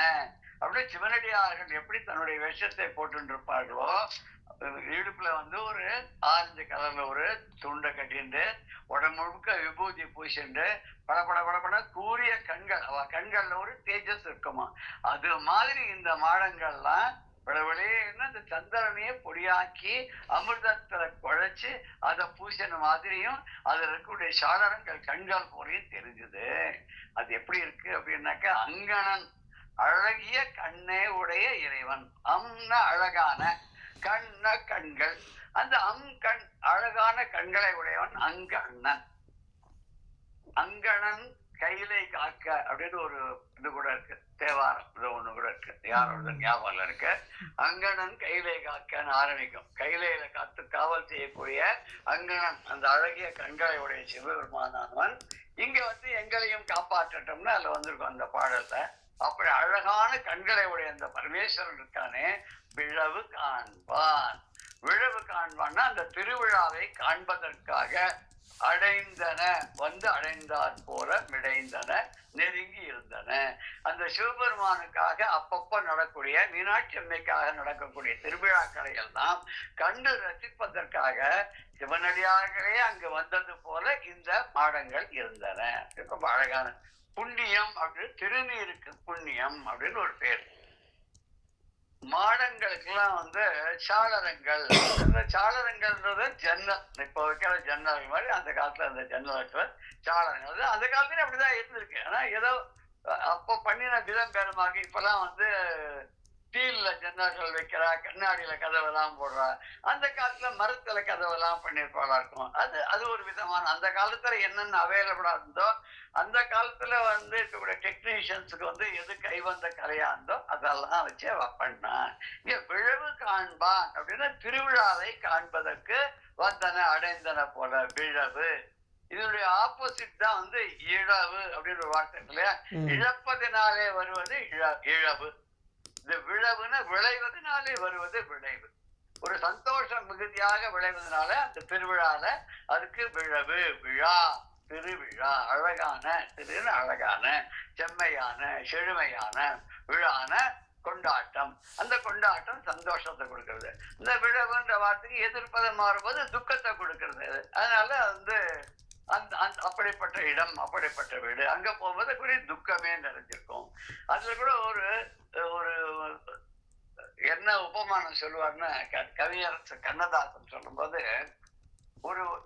அப்படியே சிவனடியார்கள் எப்படி தன்னுடைய வேஷத்தை போட்டு இருப்பார்களோ, இடுப்புல ஒரு ஆரஞ்சு கலர்ல ஒரு துண்டை கட்டிண்டு உடம்பு முழுக்க விபூதி பூசிண்டு படபட கூரிய கண்கள், அவ கண்கள்ல ஒரு தேஜஸ் இருக்குமா. அது மாதிரி இந்த மாடங்கள்லாம் விளவிலேன்னு அந்த சந்திரனையே பொடியாக்கி அமிர்தத்துல குழைச்சு அதை பூசின மாதிரியும் அதுல இருக்கக்கூடிய சாளரங்கள் கண்கள் போலையும் தெரிஞ்சுது. அது எப்படி இருக்கு அப்படின்னாக்க, அங்கணன் அழகிய கண்ணே உடைய இறைவன். அம்ன அழகான கண்ண கண்கள், அந்த கண் அழகான கண்களை உடையவன் அங்கண்ணன். அங்கணன் கையிலை காக்க அப்படின்னு ஒரு இது கூட இருக்கு, தேவாரம் இது ஒண்ணு கூட இருக்கு, யாரோட ஞாபகம் இருக்கு. அங்கணன் கையிலை காக்கன்னு ஆரம்பிக்கும். கையிலையில காத்து காவல் செய்யக்கூடிய அங்கணன் அந்த அழகிய கண்களை உடைய சிவபெருமானவன் இங்க எங்களையும் காப்பாற்றட்டும்னு அதுல வந்திருக்கும் அந்த பாடல்ல. அப்படி அழகான கண்களை உடைய அந்த பரமேஸ்வரன் இருக்கானே, விழவு காண்பான். விழவு காண்பான்னா அந்த திருவிழாவை காண்பதற்காக அடைந்தன, அடைந்தாற் போல மிடைந்தன, நெருங்கி இருந்தன. அந்த சிவபெருமானுக்காக அப்பப்ப நடக்கூடிய, மீனாட்சி அம்மைக்காக நடக்கக்கூடிய திருவிழாக்களை எல்லாம் கண்டு ரசிப்பதற்காக சிவனடியார்களே அங்கு வந்தது போல இந்த மாடங்கள் இருந்தன. ரொம்ப அழகான புண்ணியம் அப்படின்னு, திருநீருக்கு புண்ணியம் அப்படின்னு ஒரு பேர். மாடங்களுக்கெல்லாம் சாளரங்கள், சாளரங்கள்ன்றது ஜன்னல், இப்ப வைக்கிற ஜன்னல் மாதிரி அந்த காலத்துல அந்த ஜன்னல் வைக்கிற சாளரங்கள் அந்த காலத்துல அப்படிதான் இருந்திருக்கு. ஆனா ஏதோ அப்ப பண்ணின விதம் பேரமாக இப்பெல்லாம் ஸ்டீல்ல ஜன்னல்கள் வைக்கிறா, கண்ணாடியில கதவெல்லாம் போடுறா. அந்த காலத்துல மரத்துல கதவெல்லாம் பண்ணிருப்பாளா இருக்கும். அது ஒரு விதமான, அந்த காலத்துல என்னென்ன அவைலபிளா இருந்தோ அந்த காலத்துல இருக்கக்கூடிய டெக்னீஷியன்ஸுக்கு எது கைவந்த கலையா இருந்தோ அதெல்லாம் வச்சு அவ பண்ணா. இங்க விழவு காண்பான் அப்படின்னா திருவிழாவை காண்பதற்கு வந்தன அடைந்தன போல விழவு. இதனுடைய ஆப்போசிட் தான் இழவு அப்படின்னு ஒரு வார்த்தை இல்லையா. இழப்பதினாலே வருவது இழவு. இந்த விழவுன்னு விளைவதனாலே வருவது விளைவு. ஒரு சந்தோஷம் மிகுதியாக விளைவதனால அந்த திருவிழால அதுக்கு விழவு, விழா, திருவிழா. அழகான திருன்னு அழகான, செம்மையான, செழுமையான, விழான கொண்டாட்டம். அந்த கொண்டாட்டம் சந்தோஷத்தை கொடுக்கறது. இந்த விழவுன்ற வார்த்தைக்கு எதிர்ப்பதை மாறும்போது துக்கத்தை கொடுக்கறது. அதனால அந்த அப்படிப்பட்ட இடம், அப்படிப்பட்ட வீடு, அங்க போகும்போது கூட துக்கமே நிறைஞ்சிருக்கும். அதுல கூட ஒரு என்ன உபமானம் சொல்லுவாருன்னா, கவியரசர் கண்ணதாசன் சொல்லும் போது,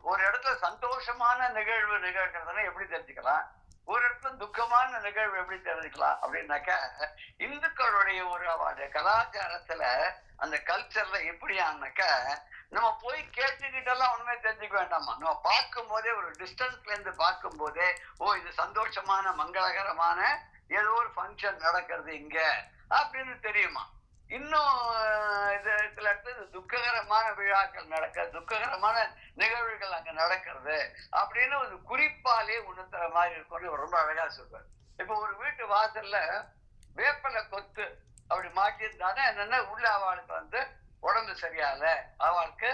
ஒரு இடத்துல சந்தோஷமான நிகழ்வு நிகழ்கிறதுனா எப்படி தெரிஞ்சுக்கலாம், ஒரு இடத்துல துக்கமான நிகழ்வு எப்படி தெரிஞ்சுக்கலாம் அப்படின்னாக்க, இந்துக்களுடைய அவருடைய கலாச்சாரத்துல அந்த கல்ச்சர்ல எப்படியானாக்க, நம்ம போய் கேட்டுக்கிட்டெல்லாம் ஒண்ணுமே தெரிஞ்சுக்க வேண்டாமா. நம்ம பார்க்கும் போதே, ஒரு டிஸ்டன்ஸ்ல இருந்து பார்க்கும் போதே, இது சந்தோஷமான மங்களகரமான ஏதோ ஒரு ஃபங்க்ஷன் நடக்கிறது இங்க அப்படின்னு தெரியுமா. இன்னும் சில இடத்துல துக்ககரமான விழாக்கள் நடக்க, துக்ககரமான நிகழ்வுகள் அங்க நடக்கிறது அப்படின்னு ஒரு குறிப்பாலே உணர்த்துற மாதிரி இருக்கும்னு ரொம்ப அழகா சொல்றாரு. இப்ப ஒரு வீட்டு வாசல்ல வேப்பலை கொத்து அப்படி மாட்டியிருந்தானே என்னன்னா, உள்ள அவளுக்கு உடம்பு சரியால, அவளுக்கு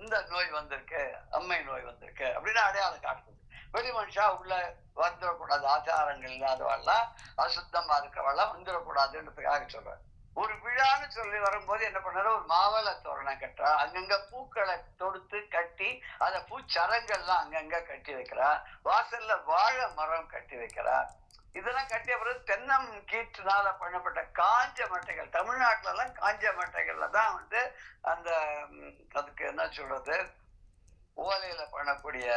இந்த நோய் வந்திருக்கு, அம்மை நோய் வந்திருக்கு அப்படின்னு அடையாளம் காட்டுது. வெளி மனுஷா உள்ள வந்துடக்கூடாது, ஆச்சாரங்கள் இல்லாதவெல்லாம் அசுத்தமா இருக்கிறவெல்லாம் வந்துடக்கூடாதுன்றதுக்காக சொல்றேன். ஒரு விழான்னு சொல்லி வரும்போது என்ன பண்ணாரு, ஒரு மாவள தோரணம் கட்டுறா, அங்கங்க பூக்களை தொடுத்து கட்டி அந்த பூச்சரங்கள்லாம் அங்கங்க கட்டி வைக்கிறா, வாசல்ல வாழை மரம் கட்டி வைக்கிறா. இதெல்லாம் கட்டிய பிறகு தென்னம் கீற்றுனால பண்ணப்பட்ட காஞ்ச மட்டைகள், தமிழ்நாட்டுல எல்லாம் காஞ்ச மட்டைகள்ல தான் வந்து அந்த அதுக்கு என்ன சொல்றது, ஓலையில பண்ணக்கூடிய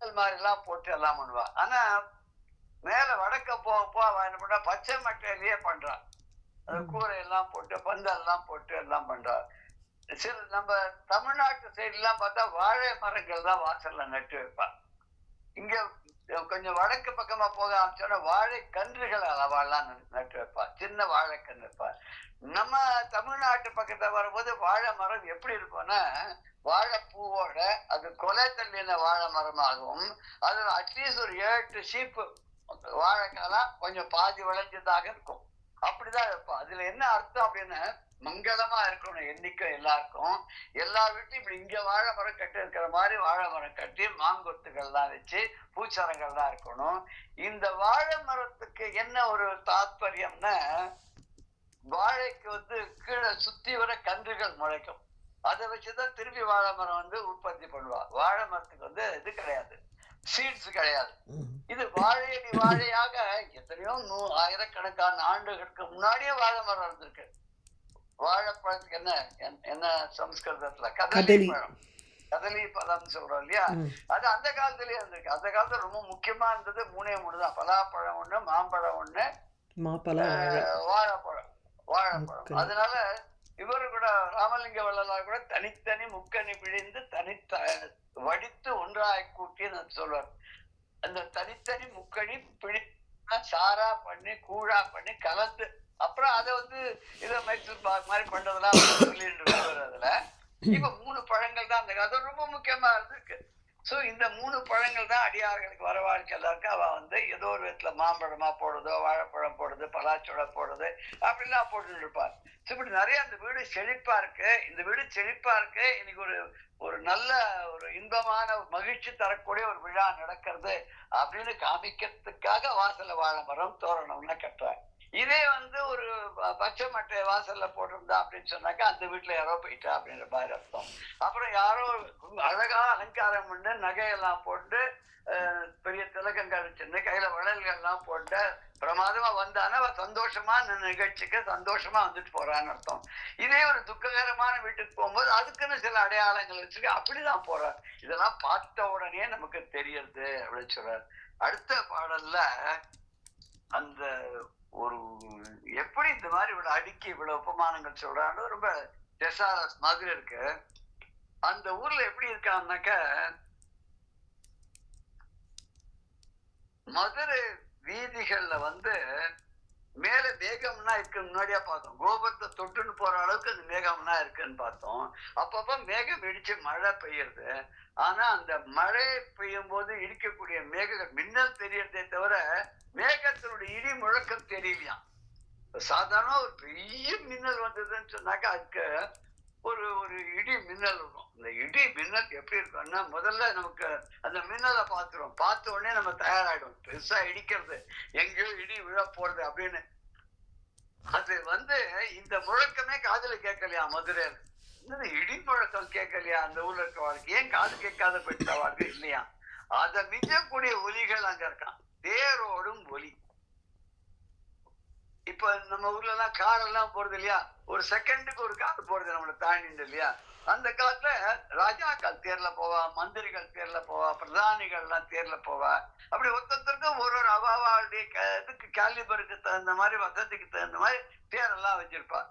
இது மாதிரி எல்லாம் போட்டு எல்லாம் பண்ணுவா. ஆனா மேல வடக்க போக என்ன பண்றா, பச்சை மட்டையிலேயே பண்றா. கூரை எல்லாம் போட்டு பந்தெல்லாம் போட்டு எல்லாம் பண்றா. சில நம்ம தமிழ்நாட்டு சைடு எல்லாம் பார்த்தா வாழை மரங்கள் தான் வாசல்ல நட்டு வைப்பா. இங்க கொஞ்சம் வடக்கு பக்கமா போக ஆரம்பிச்சோன்னா வாழை கன்றுகள் அளவாலாம் நட்டு வைப்பா, சின்ன வாழை கன்று வைப்பா. நம்ம தமிழ்நாட்டு பக்கத்துல வரும்போது வாழை மரம் எப்படி இருக்கும்னா, வாழைப்பூவோட அது கொலை தள்ளின வாழை மரமாகவும், அதுல அட்லீஸ்ட் ஒரு 7 சீப்பு வாழைக்காலாம் கொஞ்சம் பாதி விளைஞ்சதாக இருக்கும். அப்படிதான் வைப்பா. அதுல என்ன அர்த்தம் அப்படின்னு, மங்களமா இருக்கணும் எண்ணிக்கை எல்லாருக்கும். எல்லா வீட்லயும் இப்படி இங்க வாழை மரம் கட்டி இருக்கிற மாதிரி வாழை மரம் கட்டி மாங்கொத்துக்கள்லாம் வச்சு பூச்சரங்கள்லாம் இருக்கணும். இந்த வாழை மரத்துக்கு என்ன ஒரு தாத்பரியம்னா, வாழைக்கு வந்து கீழே சுத்தி வர கன்றுகள் முளைக்கும், அதை வச்சுதான் திருப்பி வாழை மரம் வந்து உற்பத்தி பண்ணுவா. வாழை மரத்துக்கு வந்து இது கிடையாது, சீட்ஸ் கிடையாது. இது வாழையடி வாழையாக எத்தனையோ ஆயிரக்கணக்கான ஆண்டுகளுக்கு முன்னாடியே வாழை மரம் இருந்திருக்கு. வாழைப்பழத்துக்கு என்ன என்ன சம்ஸ்கிருதத்துல கதலி பழம், கதலி பழம் சொல்றோம் இல்லையா, அது அந்த காலத்திலேயே இருந்திருக்கு. அந்த காலத்துல ரொம்ப முக்கியமா இருந்தது 3 தான், பலாப்பழம் ஒண்ணு, மாம்பழம் ஒண்ணு, வாழைப்பழம். அதனால இவரு கூட ராமலிங்க வள்ளலார் கூட தனித்தனி முக்கணி பிழிந்து வடித்து ஒன்றாய் கூட்டி சொல்வார். அந்த தனித்தனி முக்கணி பிழி சாரா பண்ணி கூழா பண்ணி கலந்து, அப்புறம் அதை வந்து இதை மைசூர் பாக் மாதிரி பண்றதெல்லாம் அதுல இப்ப 3 பழங்கள் தான் அந்த காலத்துல ரொம்ப முக்கியமா இருந்திருக்கு. சோ இந்த 3 பழங்கள் தான் அடியார்களுக்கு வரவாழ்க்கை எல்லாருக்கும் அவ வந்து ஏதோ ஒரு விதத்துல மாம்பழமா போடுறதோ, வாழைப்பழம் போடுறது, பலாச்சோட போடுறது அப்படிலாம் போட்டுட்டு இருப்பார். இப்படி நிறைய அந்த வீடு செழிப்பா இருக்கு. இந்த வீடு செழிப்பா இருக்கு, இன்னைக்கு ஒரு நல்ல ஒரு இன்பமான மகிழ்ச்சி தரக்கூடிய ஒரு விழா நடக்கிறது அப்படின்னு காமிக்கிறதுக்காக வாசல்ல வாழை மரம் தோரணம்னா கட்டுறாங்க. இதே வந்து ஒரு பச்சை மட்டை வாசல்ல போட்டிருந்தா அப்படின்னு சொன்னாக்கா அந்த வீட்டுல யாரோ போயிட்டா அப்படின்ற மாதிரி அர்த்தம். அப்புறம் யாரோ அழகா அலங்காரம் பண்ணு, நகையெல்லாம் போட்டு, பெரிய திலகங்கள் சின்ன கையில வளல்கள் எல்லாம் போட்டு பிரமாதமா வந்தானா சந்தோஷமா நிகழ்ச்சிக்கு சந்தோஷமா வந்துட்டு போறான்னு அர்த்தம். இதே ஒரு துக்ககரமான வீட்டுக்கு போகும்போது அதுக்குன்னு சில அடையாளங்கள் வச்சுக்க அப்படிதான் போறார். இதெல்லாம் பார்த்த உடனே நமக்கு தெரியறது அப்படின்னு சொல்றார். அடுத்த பாடல்ல அந்த ஒரு எப்படி இந்த மாதிரி இவ்வளவு அடுக்கி இவ்வளவு உபமானங்கள் சொல்றான்னு ரொம்ப டெசாரஸ் மாதிரி இருக்கு. அந்த ஊர்ல எப்படி இருக்கான்னாக்க, மதுரை வீதிகள்ல வந்து மேல மேகம்னா இருக்கு, முன்னாடியா பார்த்தோம். கோபுரத்தை தொட்டுன்னு போற அளவுக்கு அந்த மேகம்னா இருக்குன்னு பார்த்தோம். அப்பப்ப மேகம் இடிச்சு மழை பெய்யுறது. ஆனா அந்த மழை பெய்யும் போது இடிக்கக்கூடிய மேகங்கள் மின்னல் தெரியறதே தவிர மேகத்தினுடைய இடி முழக்கம் தெரியலையாம். சாதாரண ஒரு பெரிய மின்னல் வந்ததுன்னு சொன்னாக்கா அதுக்கு ஒரு இடி மின்னல் இருக்கும். இந்த இடி மின்னல் எப்படி இருக்கும்னா, முதல்ல நமக்கு அந்த மின்னலை பார்த்துரும், பார்த்த உடனே நம்ம தயாராகிடும், பெருசா இடிக்கிறது, எங்கேயோ இடி விழ போறது அப்படின்னு. அது வந்து இந்த முழக்கமே காதுல கேட்கலையா மதுரையில, இடி முழக்கம் கேட்கலையா அந்த ஊர்ல இருக்க வாழ்க்கை, ஏன் காது கேட்காத போயிட்ட வாழ்க்கை இல்லையா? அதை மிஞ்சக்கூடிய ஒலிகள் அங்க இருக்கான், தேரோடும் ஒலி. இப்ப நம்ம ஊர்ல எல்லாம் கார் எல்லாம் போறது இல்லையா, ஒரு செகண்டுக்கு ஒரு கார் போறது நம்மள தாண்டிண்டு இல்லையா. அந்த காலத்துல ராஜாக்கள் தேர்ல போவா, மந்திரிகள் தேர்ல போவா, பிரதானிகள் எல்லாம் தேர்ல போவா. அப்படி ஒருத்தருக்கும் ஒரு அவாவாளுடைய இதுக்கு கேலிபருக்கு தகுந்த மாதிரி, வசதிக்கு தகுந்த மாதிரி தேரெல்லாம் வச்சிருப்பா.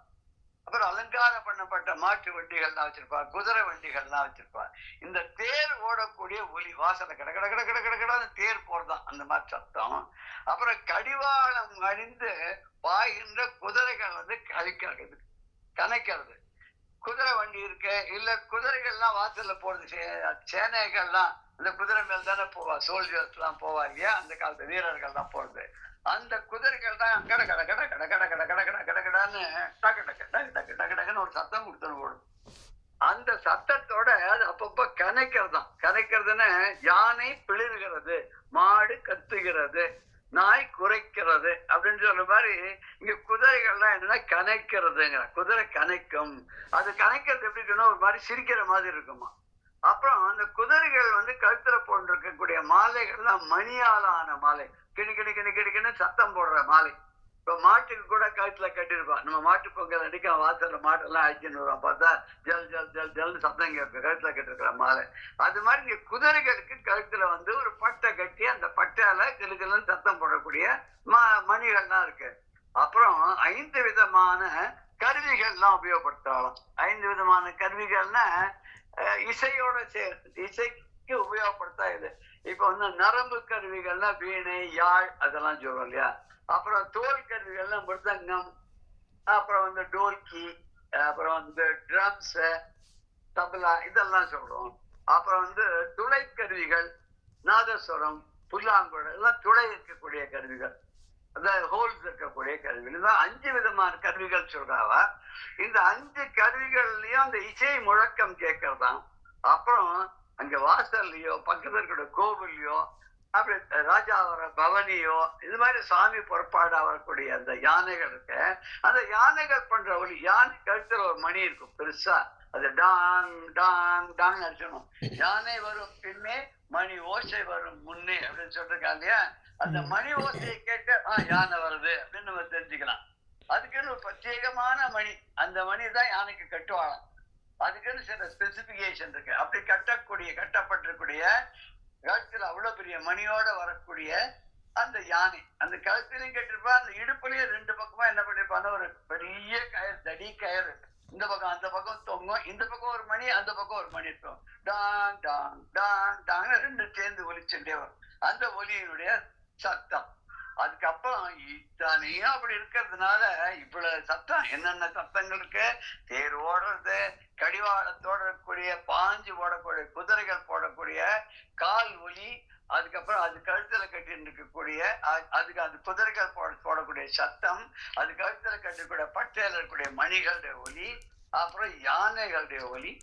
அப்புறம் அலங்காரம் பண்ணப்பட்ட மாட்டு வண்டிகள்லாம் வச்சிருப்பா, குதிரை வண்டிகள்லாம் வச்சிருப்பா. இந்த தேர் ஓடக்கூடிய ஒலி வாசனை கட கட கட கட கட கட தேர் போறதான் அந்த மாதிரி சத்தம். அப்புறம் கடிவாளம் அணிந்து பாய்கின்ற குதிரைகள் வந்து கணக்கிறது. குதிரை வண்டி இருக்கு இல்ல, குதிரைகள்லாம் வாசல்ல போறது, சேனைகள்லாம் இந்த குதிரை மேல் தானே போவா, சோல்ஜர்ஸ் எல்லாம் போவா இல்லையா, அந்த காலத்து வீரர்கள் தான் போறது. அந்த குதிரைகள் தான் கட கட கட கட கட கட கட கட கட கடான்னு டக்கு டக்கு டக்கு டக்கு டக்கு டக்குன்னு ஒரு சத்தம் கொடுத்துட்டு போடும். அந்த சத்தத்தோட அது அப்பப்ப கனைக்கிறதுன்னு யானை பிளிர்கிறது, மாடு கத்துகிறது, நாய் குறைக்கிறது அப்படின்னு சொல்ற மாதிரி இங்க குதிரைகள்லாம் என்னன்னா கனைக்கிறதுங்கிற. குதிரை கனைக்கும். அது கனைக்கிறது எப்படி இருக்குன்னா ஒரு மாதிரி சிரிக்கிற மாதிரி இருக்குமா. அப்புறம் அந்த குதிரைகள் வந்து கழுத்துல போட்டிருக்கக்கூடிய மாலைகள்லாம் மணியால ஆன மாலை, கிணி கிணி கிணி கிணிக்கின்னு சத்தம் போடுற மாலை. இப்ப மாட்டுக்கு கூட கழுத்துல கட்டிருப்பான். நம்ம மாட்டு பொங்கல் அடிக்க வாசல்ல மாட்டெல்லாம் அழிச்சுன்னு வருவோம். பார்த்தா ஜல் ஜல் ஜல் ஜல்னு சத்தம் கேட்பு, கழுத்துல கட்டிருக்கிற மாலை. அது மாதிரி இங்க குதிரைகளுக்கு கழுத்துல வந்து ஒரு பட்டை கட்டி அந்த பட்டையால கிளுகிளுன்னு சத்தம் போடக்கூடிய மணிகள்லாம் இருக்கு. அப்புறம் 5 விதமான கருவிகள்லாம் உபயோகப்படுத்தலாம். 5 விதமான கருவிகள்னா இசையோட இசைக்கு உபயோகப்படுத்தா இது. இப்ப வந்து நரம்பு கருவிகள்னா வீணை, யாழ் அதெல்லாம் சொல்றோம் இல்லையா. அப்புறம் தோல் கருவிகள்னா மிருதங்கம், அப்புறம் வந்து டோல்கி, அப்புறம் வந்து ட்ரம்ஸ், தபலா இதெல்லாம் சொல்றோம். அப்புறம் வந்து துளை கருவிகள், நாதஸ்வரம், புல்லாங்குழல் எல்லாம் துளை இருக்கக்கூடிய கருவிகள், அதாவது ஹோல்ஸ் இருக்கக்கூடிய கருவிகள். இதான் 5 விதமான கருவிகள் சொல்றாவா. இந்த 5 கருவிகள்லயும் அந்த இசை முழக்கம் கேட்கறதான். அப்புறம் அங்க வாசல்லையோ பக்கத்துல இருக்கிற கோவில்லையோ அப்படி ராஜா வர பவனியோ இது மாதிரி சாமி புறப்பாடா வரக்கூடிய அந்த யானைகள் இருக்கு. அந்த யானைகள் பண்ற ஒலி, யானை கழுத்துல ஒரு மணி இருக்கும் பெருசா, அது டாங் டாங் டாங் அடிச்சணும். யானை வரும் பின்னே மணி ஓசை வரும் முன்னே அப்படின்னு சொல்லிருக்கா இல்லையா. அந்த மணி ஓசையை கேட்க யானை வருது அப்படின்னு நம்ம தெரிஞ்சுக்கலாம். அதுக்குன்னு ஒரு பிரத்யேகமான மணி, அந்த மணி தான் யானைக்கு கட்டுவாளாம். அதுக்குன்னு சில ஸ்பெசிபிகேஷன் இருக்கு. அப்படி கட்டப்பட்டிருக்கூடிய கழுத்துல அவ்வளவு பெரிய மணியோட வரக்கூடிய அந்த யானை, அந்த கழுத்திலையும் கட்டிருப்பா, அந்த இடுப்புலயும் 2 பக்கமா என்ன பண்ணிருப்பான்னு ஒரு பெரிய கயிறு, தடி கயிறு, இந்த பக்கம் அந்த பக்கம் தொங்கும். இந்த பக்கம் ஒரு மணி, அந்த பக்கம் ஒரு மணி இருக்கும். டாங் டாங் டாங் டாங் 2 சேர்ந்து ஒலிச்சுட்டே வரும். அந்த ஒலியினுடைய சத்தம். அதுக்கப்புறம் இத்தனையும் அப்படி இருக்கிறதுனால இவ்வளவு சத்தம், என்னென்ன சத்தங்கள் இருக்கு. தேர் ஓடுறது, கடிவாளத்தோட இருக்கக்கூடிய பாஞ்சு போடக்கூடிய குதிரைகள் போடக்கூடிய கால் ஒலி, அதுக்கப்புறம் அது கழுத்துல கட்டி இருக்கக்கூடிய அதுக்கு அந்த குதிரைகள் போடக்கூடிய சத்தம், அது கழுத்துல கட்டக்கூடிய பட்டையில இருக்கக்கூடிய மணிகளுடைய ஒலி, அப்புறம் யானைகளுடைய ஒலி,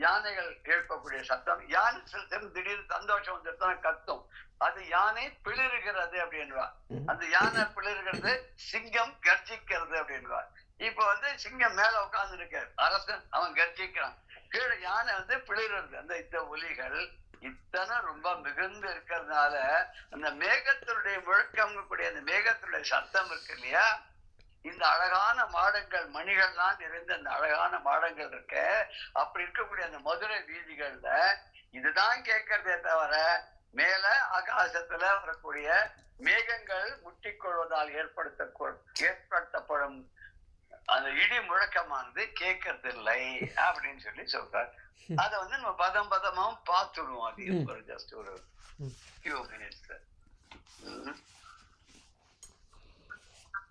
யானைகள் எழுப்பக்கூடிய சத்தம். யானை சில திடீர்னு சந்தோஷம் வந்துட்டு கத்தும், அது யானை பிளிருகிறது அப்படின்வா. அந்த யானை பிளிருகிறது, சிங்கம் கர்ஜிக்கிறது அப்படின்வா. இப்ப வந்து சிங்கம் மேல உட்கார்ந்து இருக்காரு அரசன், அவன் கர்ஜிக்கிறான். கீழே யானை வந்து பிளிருறது. அந்த இந்த ஒலிகள் இத்தனை ரொம்ப மிகுந்து இருக்கிறதுனால அந்த மேகத்தினுடைய முழக்கம் கூடிய அந்த மேகத்தினுடைய சத்தம் இருக்கு இல்லையா. இந்த அழகான மாடங்கள், மணிகள்லாம் நிறைந்த அந்த அழகான மாடங்கள் இருக்க, அப்படி இருக்கக்கூடிய அந்த மதுரை வீதிகள்ல இதுதான் கேட்கறதே தவிர மேல ஆகாசத்துல வரக்கூடிய மேகங்கள் முட்டிக்கொள்வதால் ஏற்படுத்தப்படும் அந்த இடி முழக்கமானது கேட்கறது இல்லை அப்படின்னு சொல்லி சொல்றார். அதை வந்து நம்ம பதம் பதமாவும் பார்த்துடுவோம். அது ஒரு ஜஸ்ட் ஒரு ஃபியூ மினிட்ஸ்.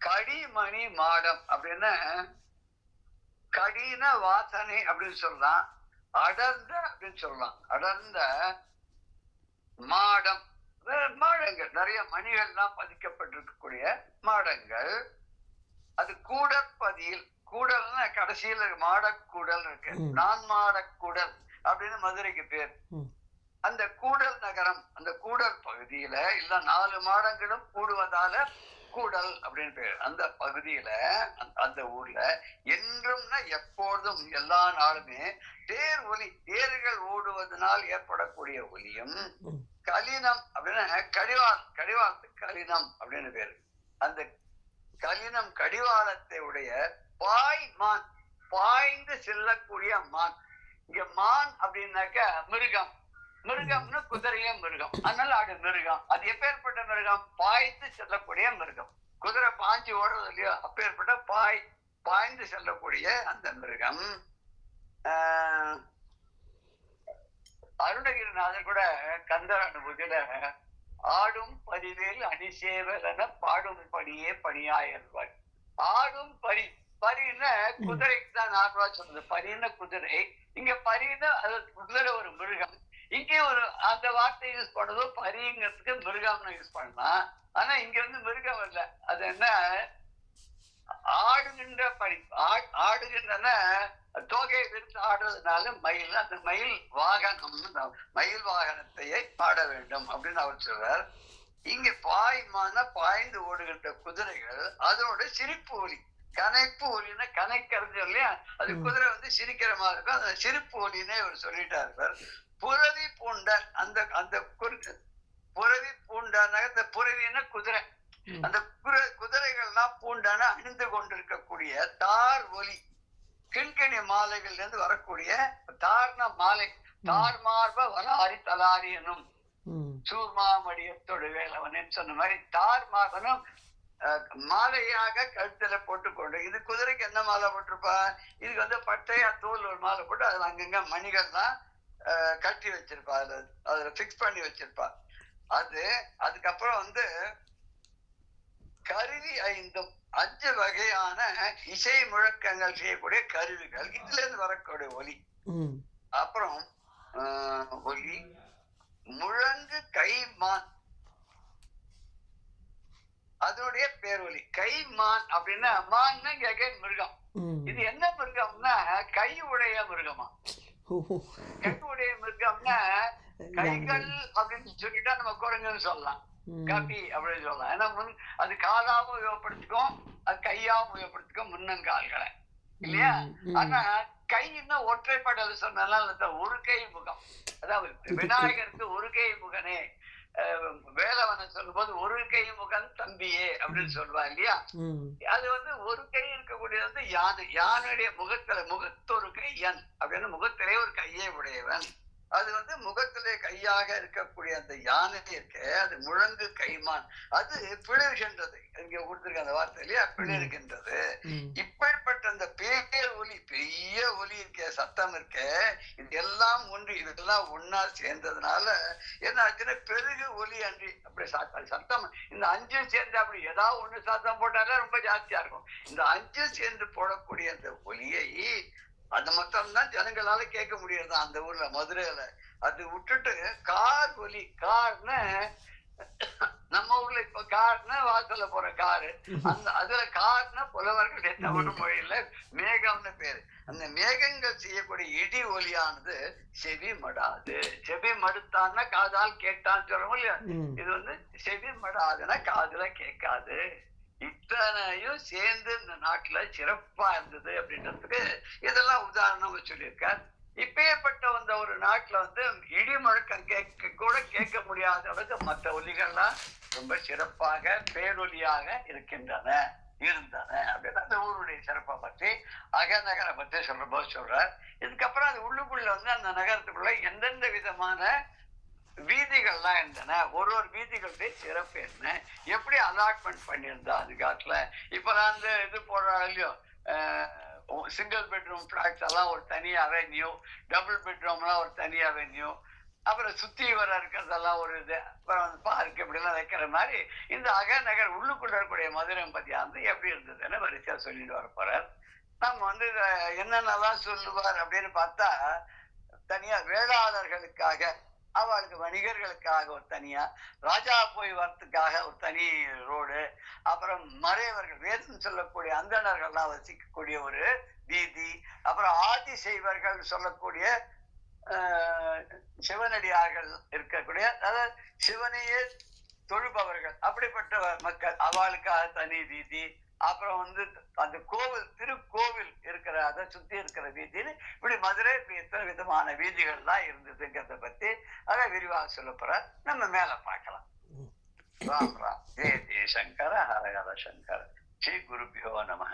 கடிமணி மாடம் அப்படின்னா, கடின வாசனை அப்படின்னு சொல்லலாம், அடர்ந்த அப்படின்னு சொல்லலாம். அடர்ந்த மாடம், மாடங்கள், நிறைய மணிகள்லாம் பதிக்கப்பட்டிருக்கக்கூடிய மாடங்கள். அது கூடற்பதியில், கூடல்னா கடைசியில மாடக்கூடல் இருக்கு, நான் மாடக்கூடல் அப்படின்னு மதுரைக்கு பேர். அந்த கூடல் நகரம், அந்த கூடல் பகுதியில இல்ல 4 மாடங்களும் கூடுவதால கூடல் அப்படின்னு பேர். அந்த பகுதியில அந்த ஊர்ல என்றும்னா எப்பொழுதும் எல்லா நாளுமே தேர் ஒலி, தேர்கள் ஓடுவதனால் ஏற்படக்கூடிய ஒலியும், கலினம் அப்படின்னா கடிவாளத்துக்கு கலினம் அப்படின்னு பேரு. அந்த கலினம் கடிவாளத்தை உடைய மான், பாய்ந்து செல்லக்கூடிய மான். இங்க மான் அப்படின்னாக்க மிருகம், மிருகம்னு குதிரையே மிருகம், அதனால அது மிருகம். அது எப்பேற்பட்ட மிருகம்? பாய்ந்து செல்லக்கூடிய மிருகம். குதிரை பாஞ்சு ஓடுறது இல்லையோ, அப்பேற்பட்ட பாய்ந்து செல்லக்கூடிய அந்த மிருகம். அருணகிரிநாதர் கூட கந்த அனுபூதியில ஆடும் பரிவேல் அணிசேவல் என பாடும் படியே பணியாயிருவார். ஆடும் பரி, பரின்னு குதிரைக்கு தான் நார்மலா சொல்றது. பரின்னு குதிரை, இங்க பரின்னு அது குதிரை ஒரு மிருகம். இங்கே ஒரு அந்த வார்த்தை யூஸ் பண்ணதோ பரிங்கிறதுக்கு மிருகம்னு யூஸ் பண்ணலாம். ஆனா இங்க இருந்து மிருகம் இல்லை, அது என்ன ஆடுகின்ற ஆடுகின்றன தோகையை விரித்து ஆடுறதுனால மயில், அந்த மயில் வாகனம், மயில் வாகனத்தையே பாட வேண்டும் அப்படின்னு அவர் சொல்றார். இங்க பாய்ந்து ஓடுகின்ற குதிரைகள் அதனோட சிரிப்பு ஒலி, கனைப்பு ஒலின்னா கனைக்கிறது இல்லையா, அது குதிரை வந்து சிரிக்கிற மாதிரி இருக்கும், அந்த சிரிப்பு ஒலின்னே அவர் சொல்லிட்டாரு. புரவி பூண்டார், அந்த அந்த புரவி பூண்டான இந்த புரவின்னா குதிரை, அந்த குதிரைகள்லாம் பூண்டான அணிந்து கொண்டிருக்கக்கூடிய தார் ஒலி, கிண்கிணி மாலைகள்ல இருந்து வரக்கூடிய தார்னா மாலை, தார் மார்ப வலாரி தலாரி எனும் சூர்மாமடியத்தோடு வேலவன் சொன்ன மாதிரி தார் மார்பனும் மாலையாக கழுத்துல போட்டுக்கொண்டு, இது குதிரைக்கு என்ன மாலை போட்டிருப்பா, இதுக்கு வந்து பட்டையா தோல் ஒரு மாலை போட்டு அதுல அங்கங்க மணிகள்லாம் கட்டி வச்சிருப்பா, அதுல பிக்ஸ் பண்ணி வச்சிருப்பா. அதுக்கப்புறம் வந்து கருவி 5 வகையான இசை முழக்கங்கள் செய்யக்கூடிய கருவிகள், இதுல இருந்து வரக்கூடிய ஒலி. அப்புறம் ஒலி முழங்கு கைமான், அதனுடைய பேரொலி. கைமான் அப்படின்னா மான்னா மிருகம். இது என்ன மிருகம்னா கை உடைய மிருகமா. கை உடைய மிருகம்னா கைகள் அப்படின்னு சொல்லிட்டா நம்ம குரங்குன்னு சொல்லலாம், கபி அப்படின்னு சொல்லலாம். ஏன்னா அது காலாவும் உபயோகப்படுத்திக்கும், அது கையாவும் உபயோகப்படுத்திக்கும், முன்னங்கால்களை இல்லையா. ஆனா கைன்னா ஒற்றைப்படல் சொன்னால ஒரு கை முகம், அதாவது விநாயகருக்கு ஒரு கை முகனே, வேலவனை சொல்லும் போது ஒரு கை முகன் தம்பியே அப்படின்னு சொல்லுவா இல்லையா. அது வந்து ஒரு கை இருக்கக்கூடிய வந்து யானை, யானையுடைய முகத்தொரு கையன் அப்படின்னு முகத்திலே ஒரு கையை உடையவன். அது வந்து முகத்திலே கையாக இருக்கக்கூடிய அந்த யானை இருக்கு, அது முழங்கு கைமான், அது பிளர்கின்றது. இங்க கொடுத்திருக்க அந்த வார்த்தை இல்லையா, பிளர்கின்றது. இப்படிப்பட்ட அந்த பேர் ஒலி, பெரிய ஒலி இருக்க, சத்தம் இருக்க, இது எல்லாம் ஒன்று, இதெல்லாம் ஒன்னா சேர்ந்ததுனால என்ன ஆச்சுன்னா பெருகு ஒலி அன்றி அப்படி சத்தம். இந்த 5 சேர்ந்து அப்படி ஏதாவது ஒண்ணு சத்தம் போட்டாலே ரொம்ப ஜாஸ்தியா இருக்கும். இந்த 5 சேர்ந்து போடக்கூடிய அந்த ஒலியை அந்த மொத்தம் தான் ஜனங்களால கேட்க முடியாது அந்த ஊர்ல, மதுரையில. அது விட்டுட்டு கார் ஒலி, கார்னு நம்ம ஊர்ல இப்ப கார்னா வாசல்ல போற காரு, அந்த அதுல கார்னா புலவர்களுடைய தமிழ் மொழியில மேகம்னு பேரு. அந்த மேகங்கள் செய்யக்கூடிய இடி ஒலியானது செவி மடாது. செவி மடுத்தான்னா காதால் கேட்டான்னு சொல்றோம் இல்லையா, இது வந்து செவி மடாதுன்னா காதுல கேட்காது. இத்தனையும் சேர்ந்து இந்த நாட்டுல சிறப்பா இருந்தது அப்படின்றதுக்கு இதெல்லாம் உதாரணம் சொல்லியிருக்கார். இப்பேற்பட்ட வந்த ஒரு நாட்டுல வந்து இடி முழக்கம் கேட்க முடியாத அளவுக்கு மற்ற ஒலிகள்லாம் ரொம்ப சிறப்பாக பேரொலியாக இருந்தன அப்படின்னு அந்த ஊருடைய சிறப்பை பற்றி அகநகரை பற்றி சொல்ற போது சொல்றார். இதுக்கப்புறம் அது உள்ளுக்குள்ள வந்து அந்த நகரத்துக்குள்ள எந்தெந்த விதமான வீதிகள்லாம் இருந்தன, ஒரு வீதிகளுடைய சிறப்பு என்ன, எப்படி அலாட்மெண்ட் பண்ணியிருந்தா அது காட்டுல. இப்ப நான் அந்த இது போடுறாங்க இல்லையோ, சிங்கிள் பெட்ரூம் பிளாட்ஸ் எல்லாம் ஒரு தனி அவென்யூ, டபுள் பெட்ரூம்லாம் ஒரு தனி அவென்யூ, அப்புறம் சுத்தி வர இருக்கிறதெல்லாம் ஒரு இது, அப்புறம் பார்க் இப்படி எல்லாம் வைக்கிற மாதிரி இந்த அகநகர் உள்ளுக்குள்ள இருக்கக்கூடிய மதுரை பத்தியா வந்து எப்படி இருந்ததுன்னு வரிசையா சொல்லிட்டு வர போறார். நம்ம வந்து என்னென்னலாம் சொல்லுவார் அப்படின்னு பார்த்தா, தனியா வேளாளர்களுக்காக, அவளுக்கு வணிகர்களுக்காக ஒரு தனியா, ராஜா போய் வரத்துக்காக ஒரு தனி ரோடு, அப்புறம் மறையவர்கள் வேதம் சொல்லக்கூடிய அந்தணர்கள்லாம் வசிக்கக்கூடிய ஒரு வீதி, அப்புறம் ஆதி செய்வர்கள் சொல்லக்கூடிய சிவனடியார்கள் இருக்கக்கூடிய, அதாவது சிவனையே தொழுபவர்கள் அப்படிப்பட்ட மக்கள், அவளுக்காக தனி வீதி, அப்புறம் வந்து அந்த கோவில், திருக்கோவில் இருக்கிற அதை சுத்தி இருக்கிற வீதின்னு இப்படி மதுரை எத்தனை விதமான வீதிகள்லாம் இருந்ததுங்கிறத பத்தி அதை விரிவாக சொல்ல போற, நம்ம மேல பார்க்கலாம். ராம் ராம், ஜெய ஜெய சங்கர, ஹர ஹர சங்கர, ஸ்ரீ குருபியோ நம.